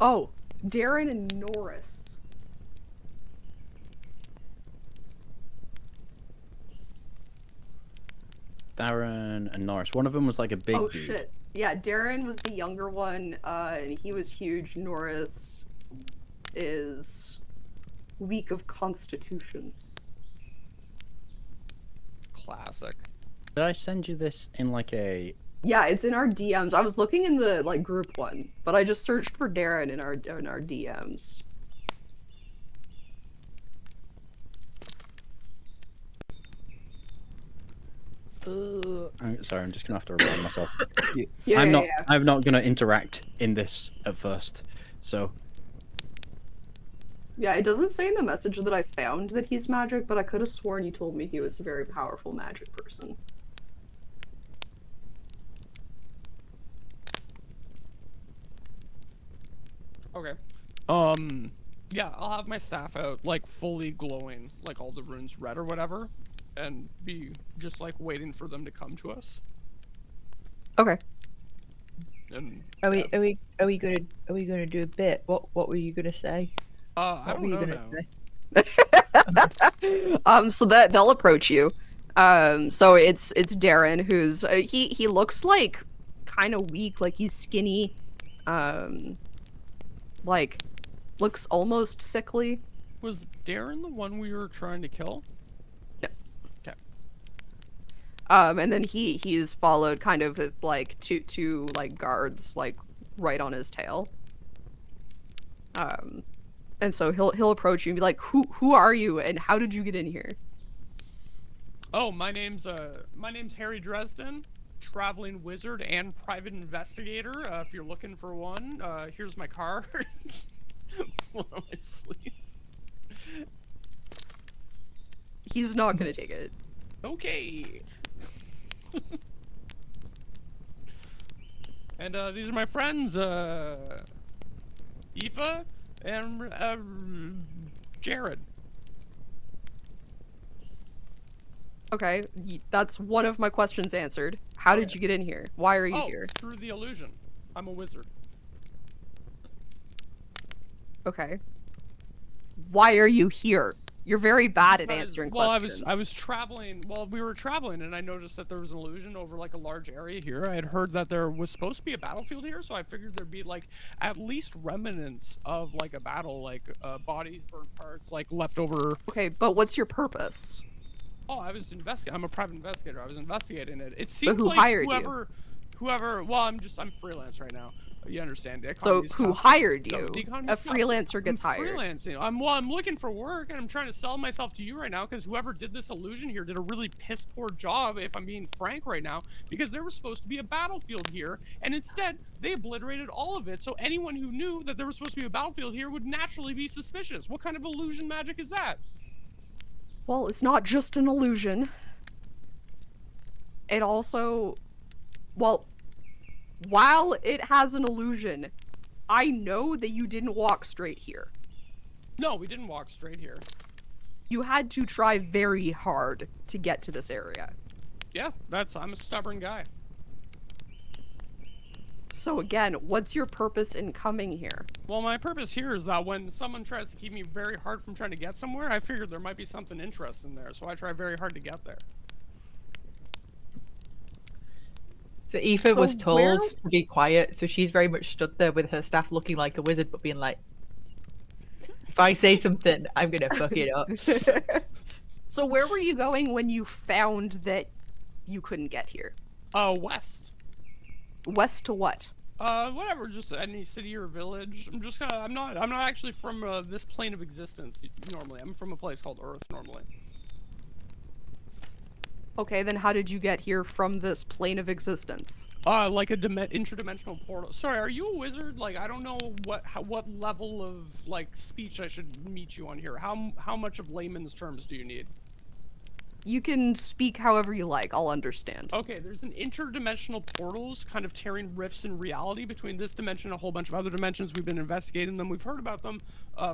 oh, Darren and Norris.
Darren and Norris. One of them was like a big
Oh
dude.
shit. Yeah, Darren was the younger one, and he was huge. Norris is weak of constitution.
Classic.
Did I send you this in like a?
Yeah, it's in our DMs. I was looking in the like group one, but I just searched for Darren in our DMs.
I'm sorry, I'm just gonna have to remind myself.
Yeah,
I'm not.
yeah.
I'm not gonna interact in this at first. So
Yeah, it doesn't say in the message that I found that he's magic, but I could have sworn you told me he was a very powerful magic person.
Okay. Yeah, I'll have my staff out, like, fully glowing, like, all the runes red or whatever, and be just, like, waiting for them to come to us.
Okay.
And,
Are
yeah.
we gonna do a bit? What were you gonna say?
I
What were
don't
you
know
gonna
now.
say?
So that they'll approach you. So it's Darren who's he looks like kind of weak, like he's skinny, like looks almost sickly.
Was Darren the one we were trying to kill?
No.
Okay.
And then he's followed kind of with like two like guards like right on his tail. And so he'll approach you and be like, who are you and how did you get in here?
Oh, my name's Harry Dresden, traveling wizard and private investigator. If you're looking for one, here's my card. While I sleep.
He's not gonna take it.
Okay. And these are my friends, Aoife and Jared.
Okay, that's one of my questions answered. How did
Okay.
you get in here? Why are you
Oh,
here?
through the illusion. I'm a wizard.
Okay. Why are you here? You're very bad at
Because-
answering
well,
questions.
I was traveling. Well, we were traveling, and I noticed that there was an illusion over like a large area here. I had heard that there was supposed to be a battlefield here, so I figured there'd be like at least remnants of like a battle, like bodies, burnt parts, like leftover.
Okay, but what's your purpose?
Oh, I was investigating. I'm a private investigator. I was investigating it. It
But
seems
who
like
hired you?
whoever. Well, I'm freelance right now. You understand? The
So
economy's
who
tough.
hired
No,
you?
the
A
economy's tough.
freelancer gets
I'm
hired.
freelancing. I'm looking for work, and I'm trying to sell myself to you right now because whoever did this illusion here did a really piss poor job, if I'm being frank right now, because there was supposed to be a battlefield here, and instead they obliterated all of it. So anyone who knew that there was supposed to be a battlefield here would naturally be suspicious. What kind of illusion magic is that?
Well, it's not just an illusion. It also, well, while it has an illusion, I know that you didn't walk straight here.
No, we didn't walk straight here.
You had to try very hard to get to this area.
Yeah, I'm a stubborn guy.
So again, what's your purpose in coming here?
Well, my purpose here is that when someone tries to keep me very hard from trying to get somewhere, I figured there might be something interesting there, so I try very hard to get there.
So Aoife was
So
told
where-
to be quiet, so she's very much stood there with her staff looking like a wizard, but being like, if I say something, I'm gonna fuck it up.
So where were you going when you found that you couldn't get here?
West.
West to what?
Whatever, just any city or village. I'm not actually from this plane of existence normally. I'm from a place called Earth normally.
Okay, then how did you get here from this plane of existence?
Like a interdimensional portal. Sorry, are you a wizard? Like, I don't know what level of like speech I should meet you on here. How much of layman's terms do you need?
You can speak however you like, I'll understand.
Okay, there's an interdimensional portals kind of tearing rifts in reality between this dimension and a whole bunch of other dimensions. We've been investigating them. We've heard about them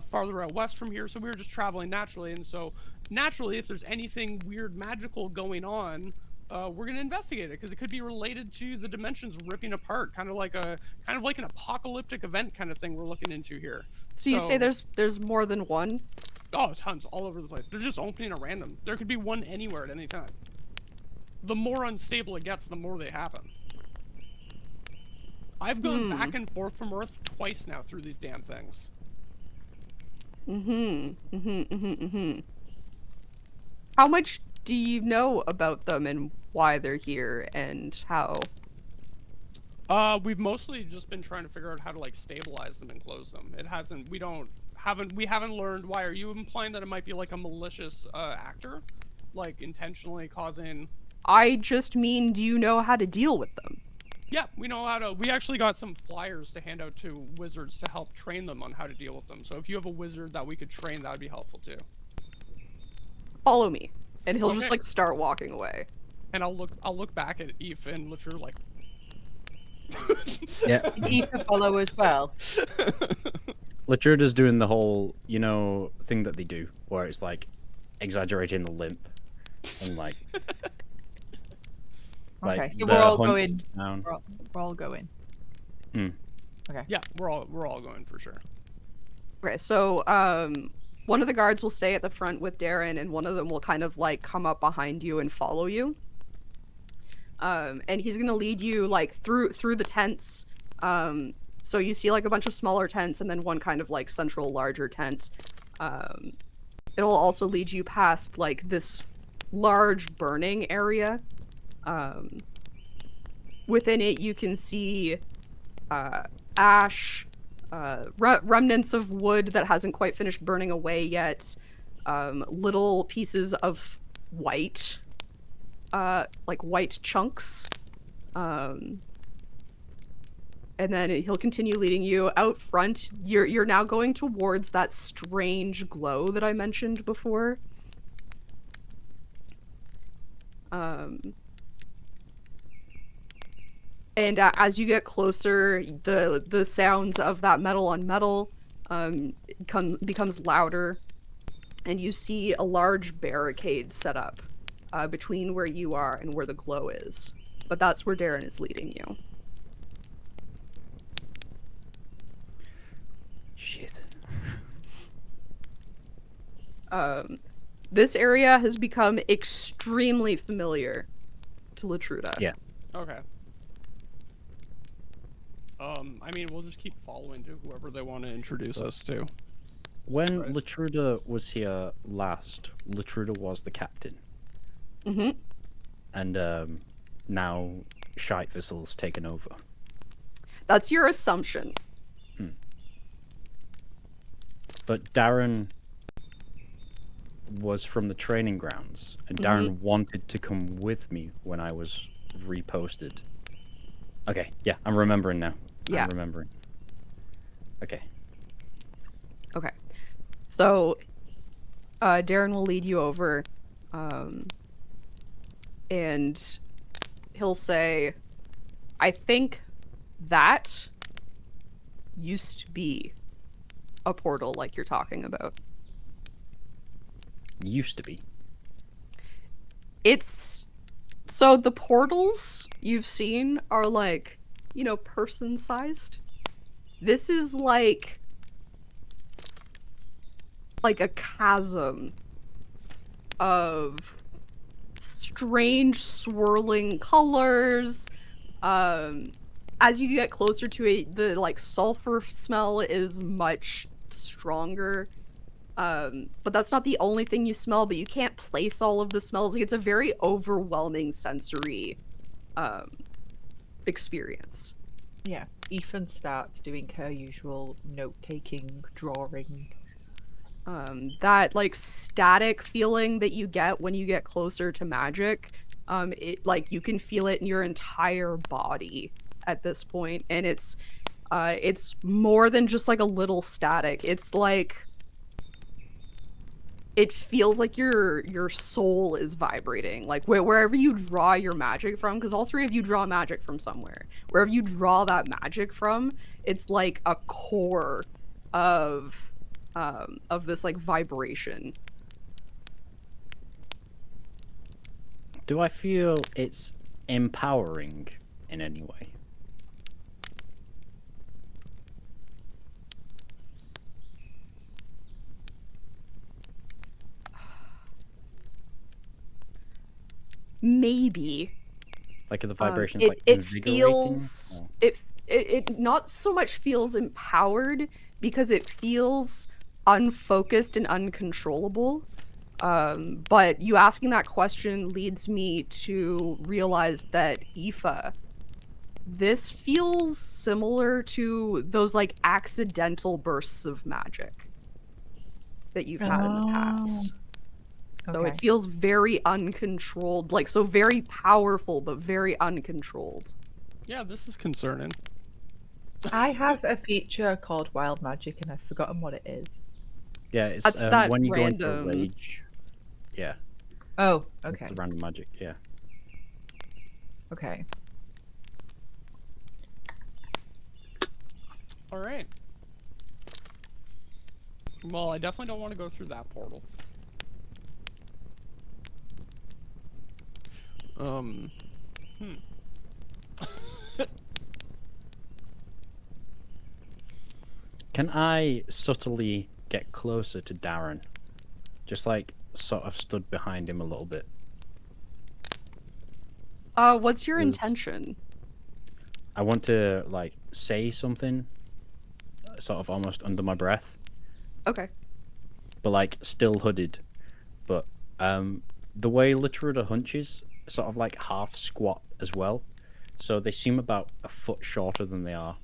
farther out west from here, so we were just traveling naturally. And so, naturally, if there's anything weird magical going on, we're going to investigate it because it could be related to the dimensions ripping apart, kind of like an apocalyptic event kind of thing we're looking into here.
So you say there's more than one?
Oh, tons, all over the place. They're just opening at random. There could be one anywhere at any time. The more unstable it gets, the more they happen. I've gone back and forth from Earth twice now through these damn things.
How much do you know about them and why they're here and how?
We've mostly just been trying to figure out how to like stabilize them and close them. We haven't learned why. Are you implying that it might be like a malicious actor? Like intentionally causing...
I just mean, do you know how to deal with them?
Yeah, we know how to... We actually got some flyers to hand out to wizards to help train them on how to deal with them. So if you have a wizard that we could train, that would be helpful too.
Follow me. And he'll just
Okay.
like start walking away.
And I'll look back at Eve and literally like...
Yeah.
Did Aoife follow as well?
Latruda's doing the whole, thing that they do, where it's like exaggerating the limp and like.
Okay, so
the
we're all
hunt
going.
down.
We're all going.
Yeah, we're all going for sure.
Okay, so one of the guards will stay at the front with Darren, and one of them will kind of like come up behind you and follow you. And he's gonna lead you like through the tents. So you see like a bunch of smaller tents and then one kind of like central larger tent. It'll also lead you past like this large burning area. Within it you can see ash, remnants of wood that hasn't quite finished burning away yet, little pieces of white, like white chunks. And then he'll continue leading you out front. You're now going towards that strange glow that I mentioned before. And as you get closer, the sounds of that metal on metal becomes louder, and you see a large barricade set up between where you are and where the glow is. But that's where Darren is leading you.
Shit.
This area has become extremely familiar to Latruda.
Yeah.
Okay. I mean, we'll just keep following to whoever they want to introduce us to.
When
Right.
Latruda was here last, Latruda was the captain.
Mm-hmm.
And now Shite Vissel's taken over.
That's your assumption.
But Darren was from the training grounds, and Darren wanted to come with me when I was reposted. Okay, yeah, I'm remembering now.
Yeah.
I'm remembering. Okay.
Okay. So, Darren will lead you over, and he'll say, I think that used to be a portal like you're talking about.
Used to be.
It's... So the portals you've seen are like, you know, person-sized. This is like a chasm of strange swirling colors. As you get closer to it, the like sulfur smell is much stronger. But that's not the only thing you smell, but you can't place all of the smells. Like, it's a very overwhelming sensory experience.
Yeah. Ethan starts doing her usual note-taking, drawing.
That like static feeling that you get when you get closer to magic, it like you can feel it in your entire body at this point, and it's more than just like a little static. It's like it feels like your soul is vibrating, like wherever you draw your magic from, because all three of you draw magic from somewhere. Wherever you draw that magic from, it's like a core of this like vibration.
Do I feel it's empowering in any way?
Maybe.
Like are the vibrations
It
like invigorating?
feels
Or-
it not so much feels empowered because it feels unfocused and uncontrollable. But you asking that question leads me to realize that Aoife, this feels similar to those like accidental bursts of magic that you've had in the past. So
Okay.
it feels very uncontrolled, like so very powerful but very uncontrolled.
Yeah, this is concerning.
I have a feature called Wild Magic, and I've forgotten what it is.
Yeah, it's
That's that
when you go into a
random-
rage. Yeah.
Oh,
It's
okay.
the random magic, yeah.
Okay.
All right. Well, I definitely don't want to go through that portal.
Can I subtly get closer to Darren? Just like sort of stood behind him a little bit.
What's your
Is-
intention?
I want to like say something sort of almost under my breath,
Okay.
but like still hooded. But the way Latruda hunches, sort of like half squat as well. So they seem about a foot shorter than they are.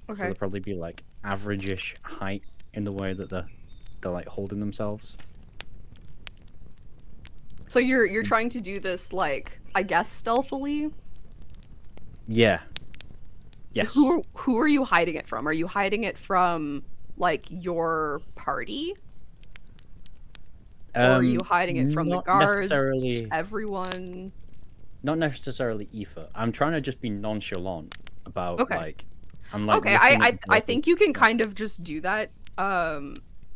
So
Okay.
they'll probably be like average-ish height in the way that they're like holding themselves.
So you're trying to do this like, I guess, stealthily?
Yeah. Yes.
Who are you hiding it from? Are you hiding it from like your party? Or are you hiding it from the
not
guards?
necessarily-
Everyone?
Not necessarily Aoife. I'm trying to just be nonchalant about
Okay.
like I'm like
Okay,
looking
I
at
I
the-
think you can kind of just do that.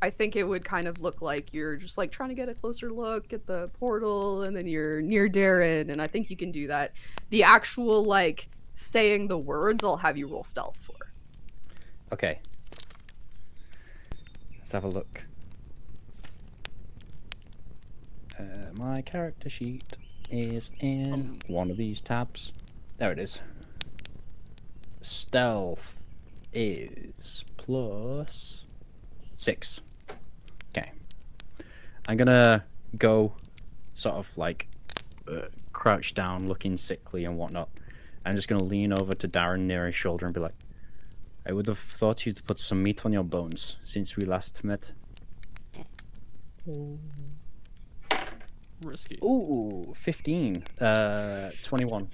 I think it would kind of look like you're just like trying to get a closer look at the portal, and then you're near Darren, and I think you can do that. The actual like saying the words, I'll have you roll stealth for.
Okay. Let's have a look. My character sheet is in one of these tabs. There it is. Stealth is +6. Okay. I'm gonna go sort of like crouch down, looking sickly and whatnot. I'm just gonna lean over to Darren near his shoulder and be like, I would have thought you'd put some meat on your bones since we last met.
Risky.
Ooh, 15. 21.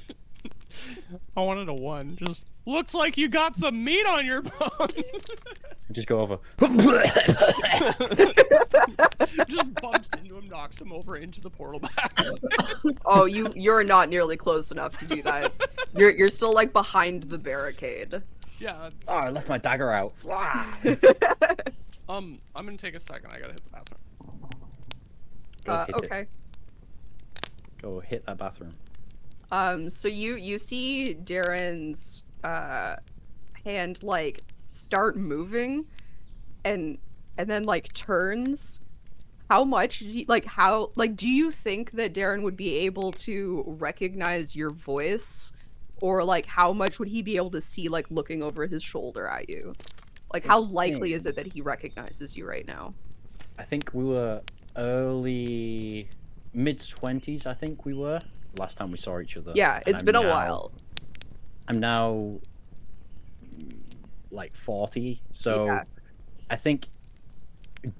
I wanted a 1. Just looks like you got some meat on your bone.
Just go over.
Just bumps into him, knocks him over into the portal back.
Oh, you're not nearly close enough to do that. You're still like behind the barricade.
Yeah.
Oh, I left my dagger out.
I'm gonna take a second. I gotta hit the bathroom.
Go hit
Okay.
it. Go hit that bathroom.
So you see Darren's hand like start moving, and then like turns. How much do you, do you think that Darren would be able to recognize your voice, or like how much would he be able to see like looking over his shoulder at you? Like how likely is it that he recognizes you right now?
I think we were early mid-20s. I think we were last time we saw each other.
Yeah,
and
it's been a while.
I'm now like 40, so
Yeah.
I think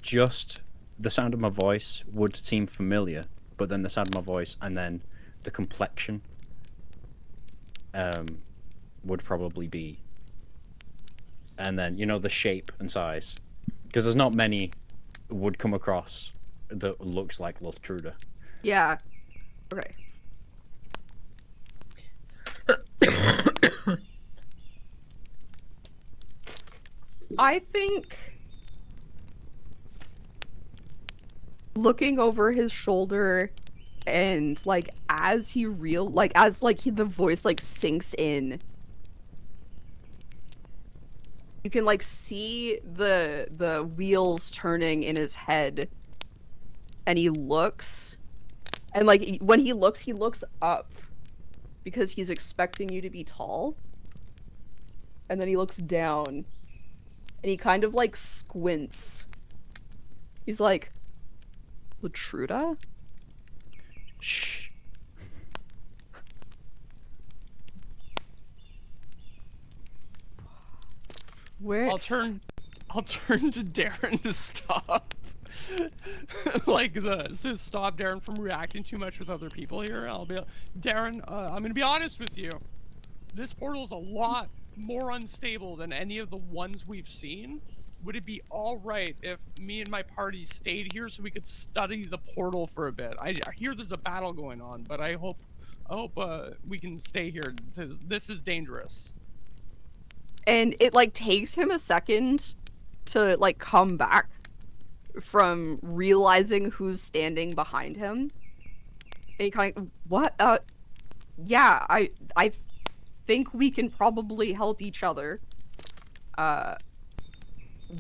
just the sound of my voice would seem familiar, but then the sound of my voice and then the complexion would probably be, and then the shape and size, because there's not many would come across that looks like Lotruda.
Yeah. Okay. I think looking over his shoulder and like as the voice like sinks in, you can like see the wheels turning in his head, and he looks, and like when he looks up because he's expecting you to be tall, and then he looks down and he kind of like squints. He's like, Latruda?
Shh.
Where?
I'll turn to Darren to stop. To stop Darren from reacting too much with other people here. I'll be like, Darren, I'm gonna be honest with you. This portal is a lot more unstable than any of the ones we've seen. Would it be all right if me and my party stayed here so we could study the portal for a bit? I hear there's a battle going on, but I hope we can stay here because this is dangerous.
And it like takes him a second to like come back from realizing who's standing behind him. And he kind of, what? Yeah, I think we can probably help each other.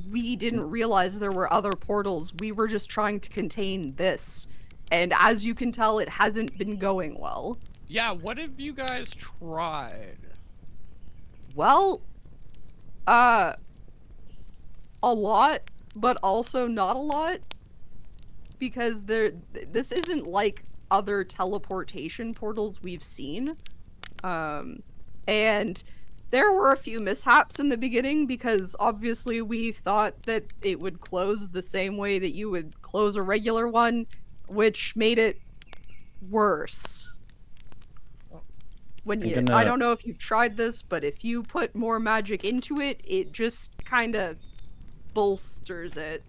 We didn't realize there were other portals. We were just trying to contain this. And as you can tell, it hasn't been going well.
Yeah, what have you guys tried?
Well, a lot, but also not a lot. Because this isn't like other teleportation portals we've seen. And there were a few mishaps in the beginning because obviously we thought that it would close the same way that you would close a regular one, which made it worse. I don't know if you've tried this, but if you put more magic into it, it just kind of bolsters it.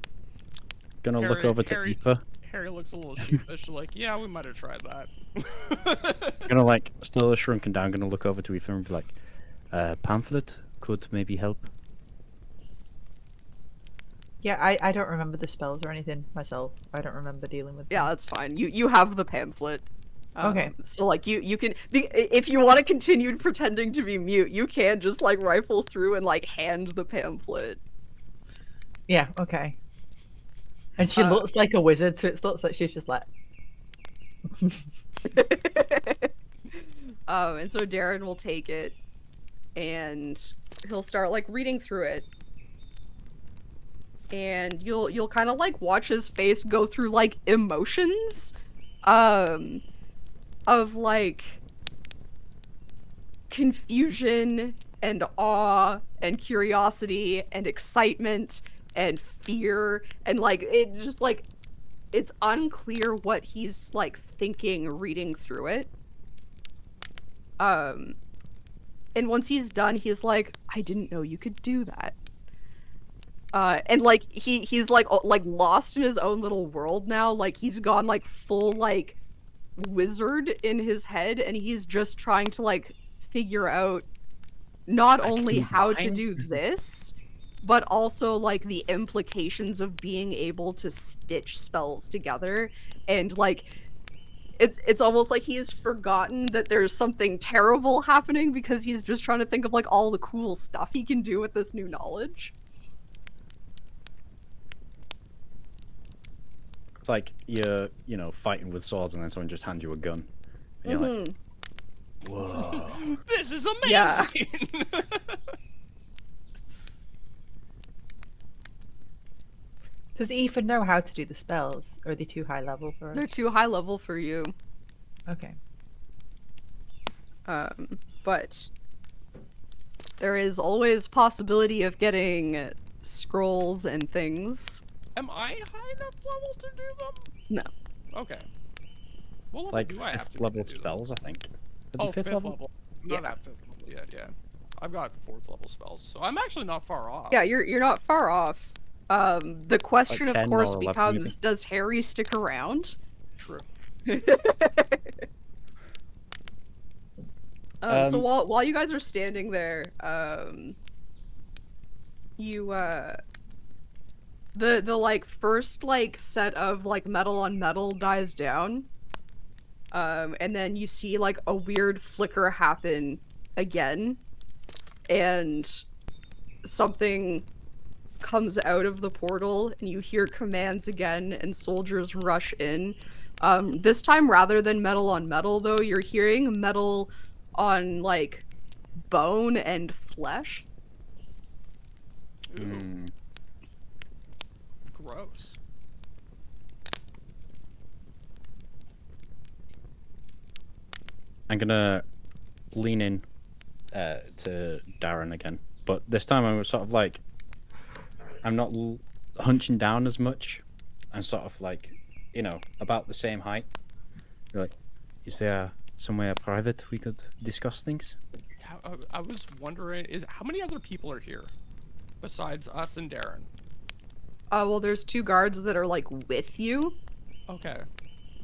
Gonna look over to Aoife.
Harry looks a little sheepish, like, yeah, we might have tried that.
Gonna like still shrunken down. Gonna look over to Aoife and be like, pamphlet could maybe help.
Yeah, I don't remember the spells or anything myself. I don't remember dealing with them.
Yeah, that's fine. You have the pamphlet.
Okay.
So like you can if you want to continue pretending to be mute, you can just like rifle through and like hand the pamphlet.
Yeah, okay. And she looks like a wizard, so it looks like she's just like,
And so Darren will take it, and he'll start like reading through it. And you'll kind of like watch his face go through like emotions, of like confusion and awe and curiosity and excitement and fear, and like it just like it's unclear what he's like thinking reading through it. And once he's done, he's like, I didn't know you could do that. And like he's like lost in his own little world now. Like he's gone like full like wizard in his head, and he's just trying to like figure out not only how to do this, but also like the implications of being able to stitch spells together. And like it's almost like he's forgotten that there's something terrible happening because he's just trying to think of like all the cool stuff he can do with this new knowledge.
It's like you're, fighting with swords and then someone just hands you a gun. And you're like, whoa.
This is amazing!
Yeah.
Does Ethan know how to do the spells? Or are they too high level for us?
They're too high level for you.
Okay.
But there is always possibility of getting scrolls and things.
Am I high enough level to do them?
No.
Okay. What level
Like
do I have
fifth
to
level
do them?
spells, I think. Are they
Oh, fifth level. I'm not
Yeah.
at 5th level yet, yeah. I've got 4th level spells, so I'm actually not far off.
Yeah, you're not far off. The question,
Like
of
10
course,
or 11
becomes,
maybe.
does Harry stick around?
True.
So while you guys are standing there, you the like first like set of like metal on metal dies down, and then you see like a weird flicker happen again, and something comes out of the portal, and you hear commands again, and soldiers rush in. This time, rather than metal on metal, though, you're hearing metal on, like, bone and flesh.
Ooh. Gross.
I'm gonna lean in to Darren again, but this time I'm sort of like, I'm not hunching down as much. I'm sort of like, about the same height. You're like, is there somewhere private we could discuss things?
I was wondering, how many other people are here besides us and Darren?
Well, there's 2 guards that are, like, with you.
Okay.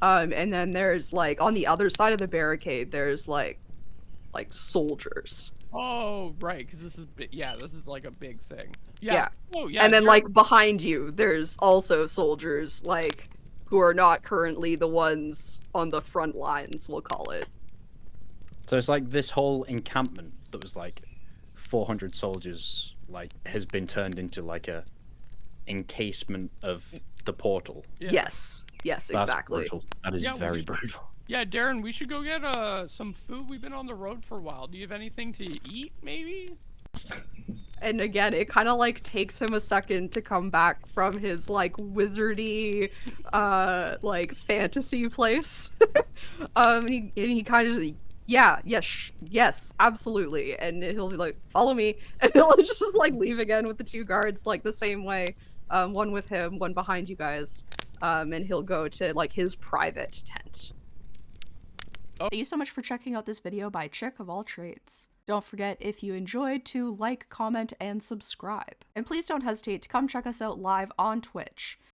And then there's, like, on the other side of the barricade, there's, like soldiers.
Oh, right, because this is this is like a big thing.
Yeah.
Oh, yeah.
And then,
Darren-
like, behind you, there's also soldiers, like, who are not currently the ones on the front lines, we'll call it.
So it's like this whole encampment that was like 400 soldiers, like, has been turned into like a encasement of the portal.
Yeah.
Yes,
That's
exactly.
brutal. That is
Yeah,
very
we-
brutal.
Yeah, Darren, we should go get some food. We've been on the road for a while. Do you have anything to eat, maybe?
And again, it kind of like takes him a second to come back from his like wizardy, like fantasy place. And he kind of, yes, absolutely. And he'll be like, follow me, and he'll just like leave again with the 2 guards, like the same way. One with him, one behind you guys. And he'll go to like his private tent. Thank you so much for checking out this video by Chick of All Trades. Don't forget, if you enjoyed, to like, comment, and subscribe. And please don't hesitate to come check us out live on Twitch.